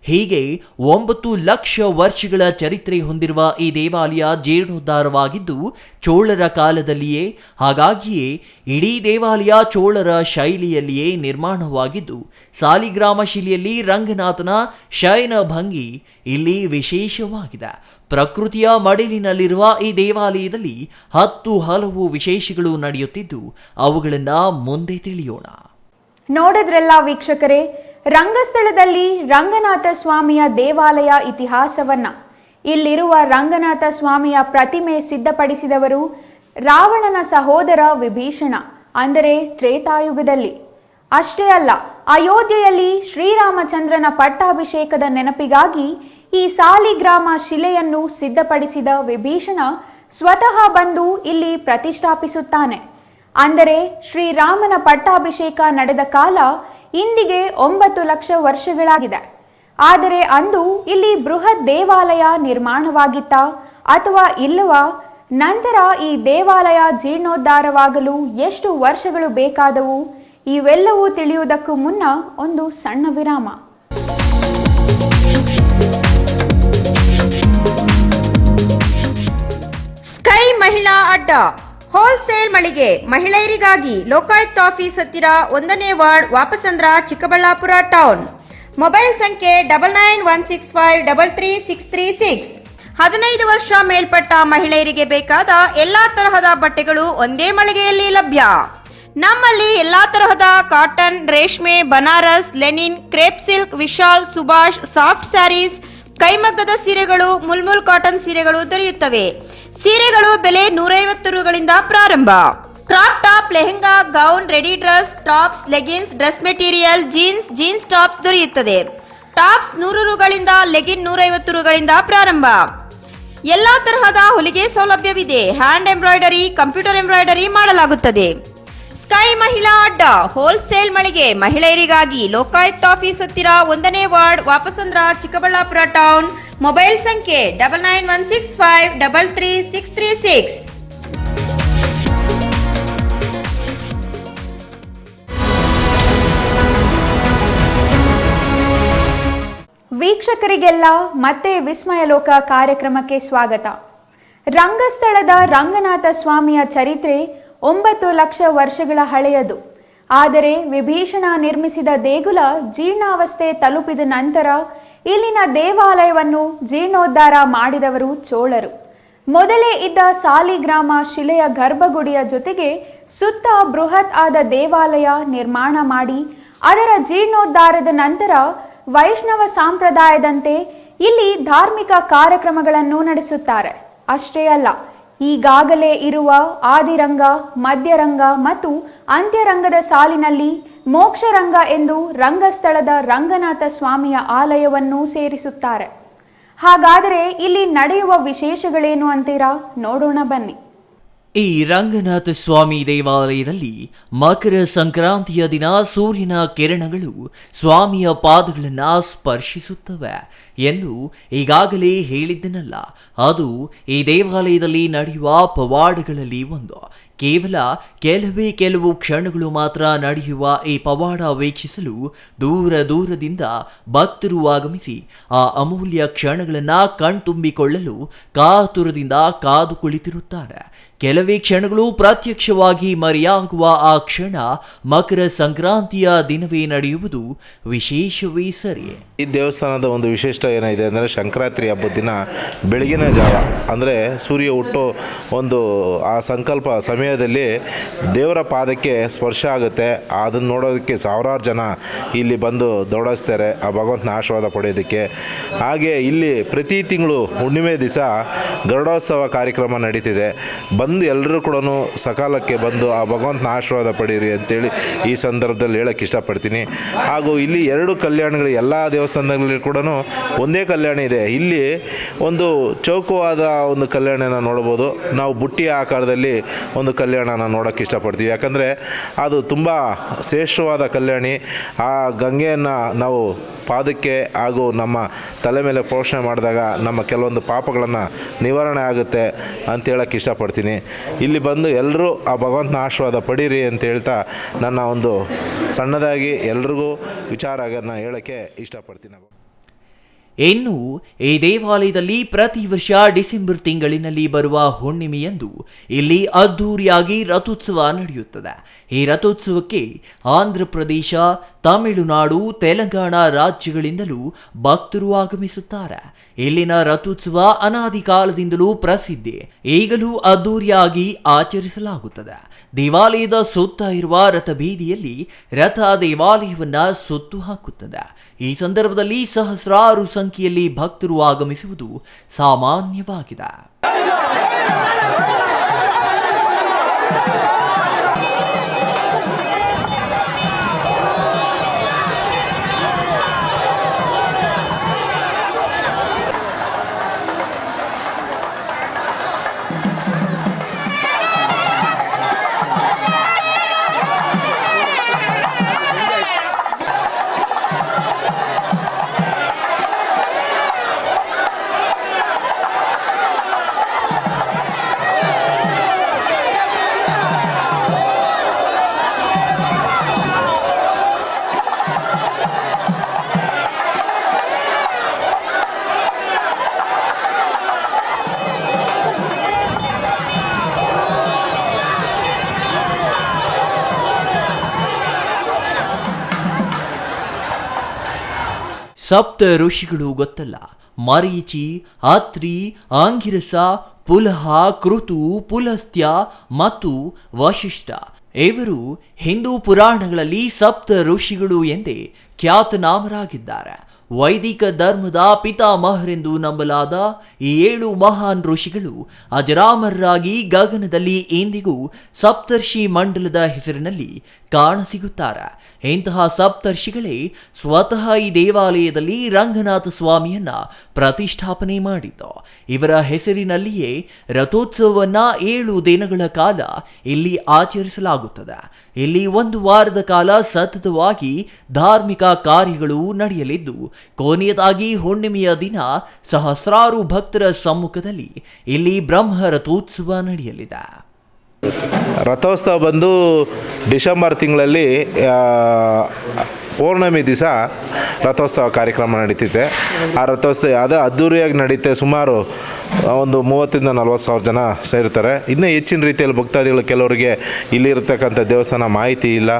S2: ಹೀಗೆ 9 ಲಕ್ಷ ವರ್ಷಗಳ ಚರಿತ್ರೆ ಹೊಂದಿರುವ ಈ ದೇವಾಲಯ ಜೀರ್ಣೋದ್ಧಾರವಾಗಿದ್ದು ಚೋಳರ ಕಾಲದಲ್ಲಿಯೇ. ಹಾಗಾಗಿಯೇ ಇಡೀ ದೇವಾಲಯ ಚೋಳರ ಶೈಲಿಯಲ್ಲಿಯೇ ನಿರ್ಮಾಣವಾಗಿದ್ದು ಸಾಲಿಗ್ರಾಮ ಶಿಲೆಯಲ್ಲಿ ರಂಗನಾಥನ ಶಯನ ಭಂಗಿ ಇಲ್ಲಿ ವಿಶೇಷವಾಗಿದೆ. ಪ್ರಕೃತಿಯ ಮಡಿಲಿನಲ್ಲಿರುವ ಈ ದೇವಾಲಯದಲ್ಲಿ 10 ಹಲವು ವಿಶೇಷಗಳು ನಡೆಯುತ್ತಿದ್ದು ಅವುಗಳನ್ನ ಮುಂದೆ ತಿಳಿಯೋಣ.
S1: ನೋಡಿದ್ರಲ್ಲ ವೀಕ್ಷಕರೇ, ರಂಗಸ್ಥಳದಲ್ಲಿ ರಂಗನಾಥ ಸ್ವಾಮಿಯ ದೇವಾಲಯ ಇತಿಹಾಸವನ್ನ. ಇಲ್ಲಿರುವ ರಂಗನಾಥ ಸ್ವಾಮಿಯ ಪ್ರತಿಮೆ ಸಿದ್ಧಪಡಿಸಿದವರು ರಾವಣನ ಸಹೋದರ ವಿಭೀಷಣ, ಅಂದರೆ ತ್ರೇತಾಯುಗದಲ್ಲಿ. ಅಷ್ಟೇ ಅಲ್ಲ, ಅಯೋಧ್ಯೆಯಲ್ಲಿ ಶ್ರೀರಾಮಚಂದ್ರನ ಪಟ್ಟಾಭಿಷೇಕದ ನೆನಪಿಗಾಗಿ ಈ ಸಾಲಿಗ್ರಾಮ ಶಿಲೆಯನ್ನು ಸಿದ್ಧಪಡಿಸಿದ ವಿಭೀಷಣ ಸ್ವತಃ ಬಂದು ಇಲ್ಲಿ ಪ್ರತಿಷ್ಠಾಪಿಸುತ್ತಾನೆ. ಅಂದರೆ ಶ್ರೀರಾಮನ ಪಟ್ಟಾಭಿಷೇಕ ನಡೆದ ಕಾಲ ಇಂದಿಗೆ 9 ಲಕ್ಷ ವರ್ಷಗಳಾಗಿದೆ. ಆದರೆ ಅಂದು ಇಲ್ಲಿ ಬೃಹತ್ ದೇವಾಲಯ ನಿರ್ಮಾಣವಾಗಿತ್ತ ಅಥವಾ ಇಲ್ಲವಾ? ನಂತರ ಈ ದೇವಾಲಯ ಜೀರ್ಣೋದ್ಧಾರವಾಗಲು ಎಷ್ಟು ವರ್ಷಗಳು ಬೇಕಾದವು? ಇವೆಲ್ಲವೂ ತಿಳಿಯುವುದಕ್ಕೂ ಮುನ್ನ ಒಂದು ಸಣ್ಣ ವಿರಾಮ.
S6: ಸ್ಕೈ ಮಹಿಳಾ ಅಡ್ಡ ಹೋಲ್ಸೇಲ್ ಮಳಿಗೆ ಮಹಿಳೆಯರಿಗಾಗಿ ಲೋಕಾಯುಕ್ತ ಆಫೀಸ್ ಹತ್ತಿರ 1ನೇ ward, Vapasandra, Chikkaballapur town. Mobile ಸಂಖ್ಯೆ 9916533636. 15 ವರ್ಷ ಮೇಲ್ಪಟ್ಟ ಮಹಿಳೆಯರಿಗೆ ಬೇಕಾದ ಎಲ್ಲಾ ತರಹದ ಬಟ್ಟೆಗಳು ಒಂದೇ ಮಳಿಗೆಯಲ್ಲಿ ಲಭ್ಯ. ನಮ್ಮಲ್ಲಿ ಎಲ್ಲಾ ತರಹದ ಕಾಟನ್, ರೇಷ್ಮೆ, Banaras, linen, crepe silk, Vishal, Subhash, soft sarees, ಕೈಮಗ್ಗದ ಸೀರೆಗಳು, ಮುಲ್ಮುಲ್ ಕಾಟನ್ ಸೀರೆಗಳು ದೊರೆಯುತ್ತವೆ. ಸೀರೆಗಳು ಬೆಲೆ 150 ರುಗಳಿಂದ ಪ್ರಾರಂಭ. Crop top, lehenga, gown, ready dress, tops, leggings, dress material, jeans tops ದೊರೆಯುತ್ತದೆ. ಟಾಪ್ಸ್ 100 ರುಗಳಿಂದ, ಲೆಗಿನ್ 150 ರುಗಳಿಂದ ಪ್ರಾರಂಭ. ಎಲ್ಲಾ ತರಹದ ಹೊಲಿಗೆ ಸೌಲಭ್ಯವಿದೆ. ಹ್ಯಾಂಡ್ ಎಂಬ್ರಾಯ್ಡರಿ, ಕಂಪ್ಯೂಟರ್ ಎಂಬ್ರಾಯ್ಡರಿ ಮಾಡಲಾಗುತ್ತದೆ. ಸ್ಕೈ ಮಹಿಳಾ ಅಡ್ಡ ಹೋಲ್ಸೇಲ್ ಮಳಿಗೆ ಮಹಿಳೆಯರಿಗಾಗಿ ಲೋಕಾಯುಕ್ತ ಆಫೀಸ್ ಹತ್ತಿರ 1ನೇ ward, Vapasandra, Chikkaballapur town. Mobile ಸಂಖ್ಯೆ 9916533636.
S1: ವೀಕ್ಷಕರಿಗೆಲ್ಲ ಮತ್ತೆ ವಿಸ್ಮಯ ಲೋಕ ಕಾರ್ಯಕ್ರಮಕ್ಕೆ ಸ್ವಾಗತ. ರಂಗಸ್ಥಳದ ರಂಗನಾಥ ಸ್ವಾಮಿಯ ಚರಿತ್ರೆ 9 ಲಕ್ಷ ವರ್ಷಗಳ ಹಳೆಯದು. ಆದರೆ ವಿಭೀಷಣ ನಿರ್ಮಿಸಿದ ದೇಗುಲ ಜೀರ್ಣಾವಸ್ಥೆ ತಲುಪಿದ ನಂತರ ಇಲ್ಲಿನ ದೇವಾಲಯವನ್ನು ಜೀರ್ಣೋದ್ಧಾರ ಮಾಡಿದವರು ಚೋಳರು. ಮೊದಲೇ ಇದ್ದ ಸಾಲಿಗ್ರಾಮ ಶಿಲೆಯ ಗರ್ಭಗುಡಿಯ ಜೊತೆಗೆ ಸುತ್ತ ಬೃಹತ್ ಆದ ದೇವಾಲಯ ನಿರ್ಮಾಣ ಮಾಡಿ ಅದರ ಜೀರ್ಣೋದ್ಧಾರದ ನಂತರ ವೈಷ್ಣವ ಸಂಪ್ರದಾಯದಂತೆ ಇಲ್ಲಿ ಧಾರ್ಮಿಕ ಕಾರ್ಯಕ್ರಮಗಳನ್ನು ನಡೆಸುತ್ತಾರೆ. ಅಷ್ಟೇ ಅಲ್ಲ, ಈಗಾಗಲೇ ಇರುವ ಆದಿರಂಗ, ಮಧ್ಯರಂಗ ಮತ್ತು ಅಂತ್ಯರಂಗದ ಸಾಲಿನಲ್ಲಿ ಮೋಕ್ಷರಂಗ ಎಂದು ರಂಗಸ್ಥಳದ ರಂಗನಾಥ ಸ್ವಾಮಿಯ ಆಲಯವನ್ನು ಸೇರಿಸುತ್ತಾರೆ. ಹಾಗಾದರೆ ಇಲ್ಲಿ ನಡೆಯುವ ವಿಶೇಷಗಳೇನು ಅಂತೀರಾ? ನೋಡೋಣ ಬನ್ನಿ.
S2: ಈ ರಂಗನಾಥ ಸ್ವಾಮಿ ದೇವಾಲಯದಲ್ಲಿ ಮಕರ ಸಂಕ್ರಾಂತಿಯ ದಿನ ಸೂರ್ಯನ ಕಿರಣಗಳು ಸ್ವಾಮಿಯ ಪಾದಗಳನ್ನು ಸ್ಪರ್ಶಿಸುತ್ತವೆ ಎಂದು ಈಗಾಗಲೇ ಹೇಳಿದ್ದನಲ್ಲ. ಅದು ಈ ದೇವಾಲಯದಲ್ಲಿ ನಡೆಯುವ ಪವಾಡಗಳಲ್ಲಿ ಒಂದು. ಕೇವಲ ಕೆಲವು ಕ್ಷಣಗಳು ಮಾತ್ರ ನಡೆಯುವ ಈ ಪವಾಡ ವೀಕ್ಷಿಸಲು ದೂರದಿಂದ ಭಕ್ತರು ಆಗಮಿಸಿ ಆ ಅಮೂಲ್ಯ ಕ್ಷಣಗಳನ್ನು ಕಣ್ತುಂಬಿಕೊಳ್ಳಲು ಕಾತುರದಿಂದ ಕಾದು ಕುಳಿತಿರುತ್ತಾರೆ. ಕೆಲವೇ ಕ್ಷಣಗಳು ಪ್ರತ್ಯಕ್ಷವಾಗಿ ಮರೆಯಾಗುವ ಆ ಕ್ಷಣ ಮಕರ ಸಂಕ್ರಾಂತಿಯ ದಿನವೇ ನಡೆಯುವುದು ವಿಶೇಷವೇ ಸರಿ.
S7: ಈ ದೇವಸ್ಥಾನದ ಒಂದು ವಿಶಿಷ್ಟ ಏನಿದೆ ಅಂದರೆ ಸಂಕ್ರಾಂತಿ ಹಬ್ಬದ ದಿನ ಬೆಳಗಿನ ಜಾವ ಅಂದರೆ ಸೂರ್ಯ ಹುಟ್ಟೋ ಒಂದು ಆ ಸಂಕಲ್ಪ ಸಮಯದಲ್ಲಿ ದೇವರ ಪಾದಕ್ಕೆ ಸ್ಪರ್ಶ ಆಗುತ್ತೆ. ಅದನ್ನು ನೋಡೋದಕ್ಕೆ ಸಾವಿರಾರು ಜನ ಇಲ್ಲಿ ಬಂದು ದೌಡಿಸ್ತಾರೆ ಆ ಭಗವಂತನ ಆಶೀರ್ವಾದ ಪಡೆಯೋದಕ್ಕೆ. ಹಾಗೆ ಇಲ್ಲಿ ಪ್ರತಿ ತಿಂಗಳು ಹುಣ್ಣಿಮೆ ದಿವಸ ಗರುಡೋತ್ಸವ ಕಾರ್ಯಕ್ರಮ ನಡೀತಿದೆ. ಬಂದು ಎಲ್ಲರೂ ಕೂಡ ಸಕಾಲಕ್ಕೆ ಬಂದು ಆ ಭಗವಂತನ ಆಶೀರ್ವಾದ ಪಡೀರಿ ಅಂತೇಳಿ ಈ ಸಂದರ್ಭದಲ್ಲಿ ಹೇಳೋಕ್ಕೆ ಇಷ್ಟಪಡ್ತೀನಿ. ಹಾಗೂ ಇಲ್ಲಿ 2 ಕಲ್ಯಾಣಗಳು ಎಲ್ಲ ದೇವಸ್ಥಾನಗಳಲ್ಲಿ ಕೂಡ ಒಂದೇ ಕಲ್ಯಾಣ ಇದೆ. ಇಲ್ಲಿ ಒಂದು ಚೌಕವಾದ ಒಂದು ಕಲ್ಯಾಣನ ನೋಡ್ಬೋದು. ನಾವು ಬುಟ್ಟಿಯ ಆಕಾರದಲ್ಲಿ ಒಂದು ಕಲ್ಯಾಣನ ನೋಡೋಕ್ಕೆ ಇಷ್ಟಪಡ್ತೀವಿ. ಯಾಕಂದರೆ ಅದು ತುಂಬ ಶ್ರೇಷ್ಠವಾದ ಕಲ್ಯಾಣಿ. ಆ ಗಂಗೆಯನ್ನು ನಾವು ಪಾದಕ್ಕೆ ಹಾಗೂ ನಮ್ಮ ತಲೆ ಮೇಲೆ ಪೋಷಣೆ ಮಾಡಿದಾಗ ನಮ್ಮ ಕೆಲವೊಂದು ಪಾಪಗಳನ್ನು ನಿವಾರಣೆ ಆಗುತ್ತೆ ಅಂತ ಹೇಳೋಕ್ಕೆ ಇಷ್ಟಪಡ್ತೀನಿ. ಇಲ್ಲಿ ಬಂದು ಎಲ್ಲರೂ ಆ ಭಗವಂತನ ಆಶೀರ್ವಾದ ಪಡೀರಿ ಅಂತ ಹೇಳ್ತಾ ನನ್ನ ಒಂದು ಸಣ್ಣದಾಗಿ ಎಲ್ರಿಗೂ ವಿಚಾರನ ಹೇಳೋಕ್ಕೆ ಇಷ್ಟಪಡ್ತೀನಿ.
S2: ಇನ್ನು ಈ ದೇವಾಲಯದಲ್ಲಿ ಪ್ರತಿ ವರ್ಷ ಡಿಸೆಂಬರ್ ತಿಂಗಳಿನಲ್ಲಿ ಬರುವ ಹುಣ್ಣಿಮೆಯಂದು ಇಲ್ಲಿ ಅದ್ಧೂರಿಯಾಗಿ ರಥೋತ್ಸವ ನಡೆಯುತ್ತದೆ. ಈ ರಥೋತ್ಸವಕ್ಕೆ ಆಂಧ್ರ ಪ್ರದೇಶ, ತಮಿಳುನಾಡು, ತೆಲಂಗಾಣ ರಾಜ್ಯಗಳಿಂದಲೂ ಭಕ್ತರು ಆಗಮಿಸುತ್ತಾರೆ. ಇಲ್ಲಿನ ರಥೋತ್ಸವ ಅನಾದಿ ಕಾಲದಿಂದಲೂ ಪ್ರಸಿದ್ಧಿ. ಈಗಲೂ ಅದ್ಧೂರಿಯಾಗಿ ಆಚರಿಸಲಾಗುತ್ತದೆ. ದೇವಾಲಯದ ಸುತ್ತ ಇರುವ ರಥಬೀದಿಯಲ್ಲಿ ರಥ ದೇವಾಲಯವನ್ನ ಸುತ್ತು ಹಾಕುತ್ತದೆ. ಈ ಸಂದರ್ಭದಲ್ಲಿ ಸಹಸ್ರಾರು ಸಂಖ್ಯೆಯಲ್ಲಿ ಭಕ್ತರು ಆಗಮಿಸುವುದು ಸಾಮಾನ್ಯವಾಗಿದೆ. ಸಪ್ತ ಋಷಿಗಳು ಗೊತ್ತಲ್ಲ, ಮರೀಚಿ, ಅತ್ರಿ, ಆಂಗಿರಸ, ಪುಲಹ, ಕೃತು, ಪುಲಸ್ತ್ಯ ಮತ್ತು ವಶಿಷ್ಠ ಇವರು ಹಿಂದೂ ಪುರಾಣಗಳಲ್ಲಿ ಸಪ್ತ ಋಷಿಗಳು ಎಂದೇ ಖ್ಯಾತನಾಮರಾಗಿದ್ದಾರೆ. ವೈದಿಕ ಧರ್ಮದ ಪಿತಾಮಹರೆಂದು ನಂಬಲಾದ ಈ 7 ಮಹಾನ್ ಋಷಿಗಳು ಅಜರಾಮರರಾಗಿ ಗಗನದಲ್ಲಿ ಇಂದಿಗೂ ಸಪ್ತರ್ಷಿ ಮಂಡಲದ ಹೆಸರಿನಲ್ಲಿ ಕಾಣಸಿಗುತ್ತಾರೆ. ಇಂತಹ ಸಪ್ತರ್ಷಿಗಳೇ ಸ್ವತಃ ಈ ದೇವಾಲಯದಲ್ಲಿ ರಂಗನಾಥ ಸ್ವಾಮಿಯನ್ನ ಪ್ರತಿಷ್ಠಾಪನೆ ಮಾಡಿದ್ದು. ಇವರ ಹೆಸರಿನಲ್ಲಿಯೇ ರಥೋತ್ಸವವನ್ನ 7 ದಿನಗಳ ಕಾಲ ಇಲ್ಲಿ ಆಚರಿಸಲಾಗುತ್ತದೆ. ಇಲ್ಲಿ 1 ವಾರದ ಕಾಲ ಸತತವಾಗಿ ಧಾರ್ಮಿಕ ಕಾರ್ಯಗಳು ನಡೆಯಲಿದ್ದು, ಕೊನೆಯದಾಗಿ ಹುಣ್ಣಿಮೆಯ ದಿನ ಸಹಸ್ರಾರು ಭಕ್ತರ ಸಮ್ಮುಖದಲ್ಲಿ ಇಲ್ಲಿ ಬ್ರಹ್ಮ ರಥೋತ್ಸವ ನಡೆಯಲಿದೆ.
S7: ರಥೋತ್ಸವ ಬಂದು ಡಿಸೆಂಬರ್ ತಿಂಗಳಲ್ಲಿ ಪೌರ್ಣಮಿ ದಿವಸ ರಥೋತ್ಸವ ಕಾರ್ಯಕ್ರಮ ನಡೀತಿದೆ. ಆ ರಥೋತ್ಸವ ಅದು ಅದ್ಧೂರಿಯಾಗಿ ನಡೀತೆ. ಸುಮಾರು ಒಂದು 30,000 to 40,000 ಜನ ಸೇರ್ತಾರೆ. ಇನ್ನೂ ಹೆಚ್ಚಿನ ರೀತಿಯಲ್ಲಿ ಭಕ್ತಾದಿಗಳು ಕೆಲವರಿಗೆ ಇಲ್ಲಿರ್ತಕ್ಕಂಥ ದೇವಸ್ಥಾನ ಮಾಹಿತಿ ಇಲ್ಲ.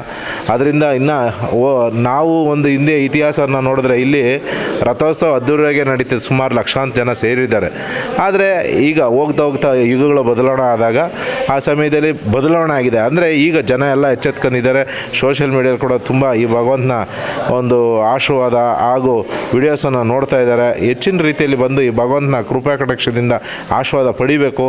S7: ಅದರಿಂದ ಇನ್ನು ನಾವು ಒಂದು ಹಿಂದೆ ಇತಿಹಾಸವನ್ನು ನೋಡಿದ್ರೆ ಇಲ್ಲಿ ರಥೋತ್ಸವ ಅದ್ಧೂರಿಯಾಗಿ ನಡೀತಿದೆ. ಸುಮಾರು ಲಕ್ಷಾಂತರ ಜನ ಸೇರಿದ್ದಾರೆ. ಆದರೆ ಈಗ ಹೋಗ್ತಾ ಯುಗಗಳ ಬದಲಾವಣೆ ಆದಾಗ ಆ ಸಮಯದಲ್ಲಿ ಬದಲಾವಣೆ ಆಗಿದೆ. ಅಂದರೆ ಈಗ ಜನ ಎಲ್ಲ ಎಚ್ಚೆತ್ಕೊಂಡಿದ್ದಾರೆ. ಸೋಷಿಯಲ್ ಮೀಡಿಯಲ್ಲಿ ಕೂಡ ತುಂಬ ಈ ಭಗವಂತನ ಒಂದು ಆಶೀರ್ವಾದ ಹಾಗೂ ವಿಡಿಯೋಸನ್ನು ನೋಡ್ತಾ ಇದ್ದಾರೆ. ಹೆಚ್ಚಿನ ರೀತಿಯಲ್ಲಿ ಬಂದು ಈ ಭಗವಂತನ ಕೃಪಾ ಕಟಾಕ್ಷದಿಂದ ಆಶೀರ್ವಾದ ಪಡಿಬೇಕು.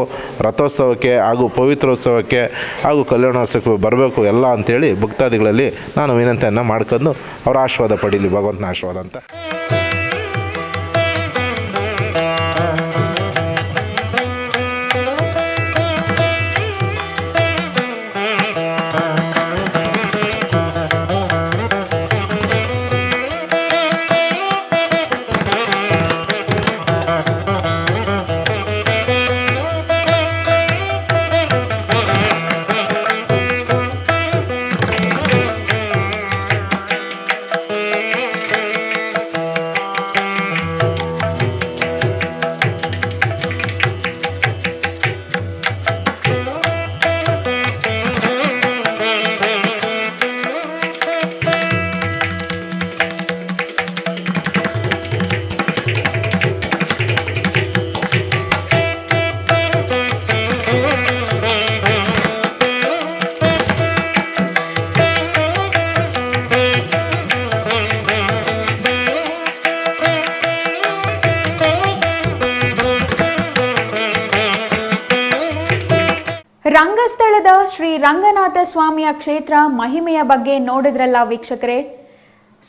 S7: ರಥೋತ್ಸವಕ್ಕೆ ಹಾಗೂ ಪವಿತ್ರೋತ್ಸವಕ್ಕೆ ಹಾಗೂ ಕಲ್ಯಾಣೋತ್ಸವಕ್ಕೆ ಬರಬೇಕು ಎಲ್ಲ ಅಂಥೇಳಿ ಭಕ್ತಾದಿಗಳಲ್ಲಿ ನಾನು ವಿನಂತಿಯನ್ನು ಮಾಡ್ಕೊಂಡು ಅವರ ಆಶೀರ್ವಾದ ಪಡೀಲಿ, ಭಗವಂತನ ಆಶೀರ್ವಾದ ಅಂತ.
S1: ರಂಗಸ್ಥಳದ ಶ್ರೀ ರಂಗನಾಥ ಸ್ವಾಮಿಯ ಕ್ಷೇತ್ರ ಮಹಿಮೆಯ ಬಗ್ಗೆ ನೋಡಿದ್ರಲ್ಲ ವೀಕ್ಷಕರೇ.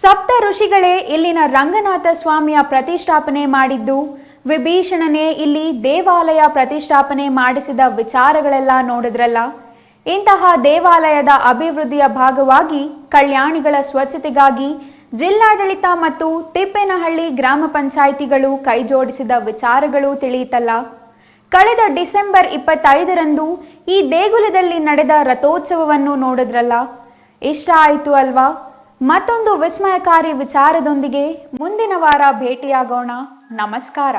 S1: ಸಪ್ತ ಋಷಿಗಳೇ ಇಲ್ಲಿನ ರಂಗನಾಥ ಸ್ವಾಮಿಯ ಪ್ರತಿಷ್ಠಾಪನೆ ಮಾಡಿದ್ದು, ವಿಭೀಷಣನೇ ಇಲ್ಲಿ ದೇವಾಲಯ ಪ್ರತಿಷ್ಠಾಪನೆ ಮಾಡಿಸಿದ ವಿಚಾರಗಳೆಲ್ಲ ನೋಡಿದ್ರಲ್ಲ. ಇಂತಹ ದೇವಾಲಯದ ಅಭಿವೃದ್ಧಿಯ ಭಾಗವಾಗಿ ಕಲ್ಯಾಣಿಗಳ ಸ್ವಚ್ಛತೆಗಾಗಿ ಜಿಲ್ಲಾಡಳಿತ ಮತ್ತು ತಿಪ್ಪೇನಹಳ್ಳಿ ಗ್ರಾಮ ಪಂಚಾಯಿತಿಗಳು ಕೈಜೋಡಿಸಿದ ವಿಚಾರಗಳು ತಿಳಿಯಿತಲ್ಲ. ಕಳೆದ ಡಿಸೆಂಬರ್ 25ರಂದು ಈ ದೇಗುಲದಲ್ಲಿ ನಡೆದ ರಥೋತ್ಸವವನ್ನು ನೋಡಿದ್ರಲ್ಲ. ಇಷ್ಟ ಆಯಿತು ಅಲ್ವಾ? ಮತ್ತೊಂದು ವಿಸ್ಮಯಕಾರಿ ವಿಚಾರದೊಂದಿಗೆ ಮುಂದಿನ ವಾರ ಭೇಟಿಯಾಗೋಣ. ನಮಸ್ಕಾರ.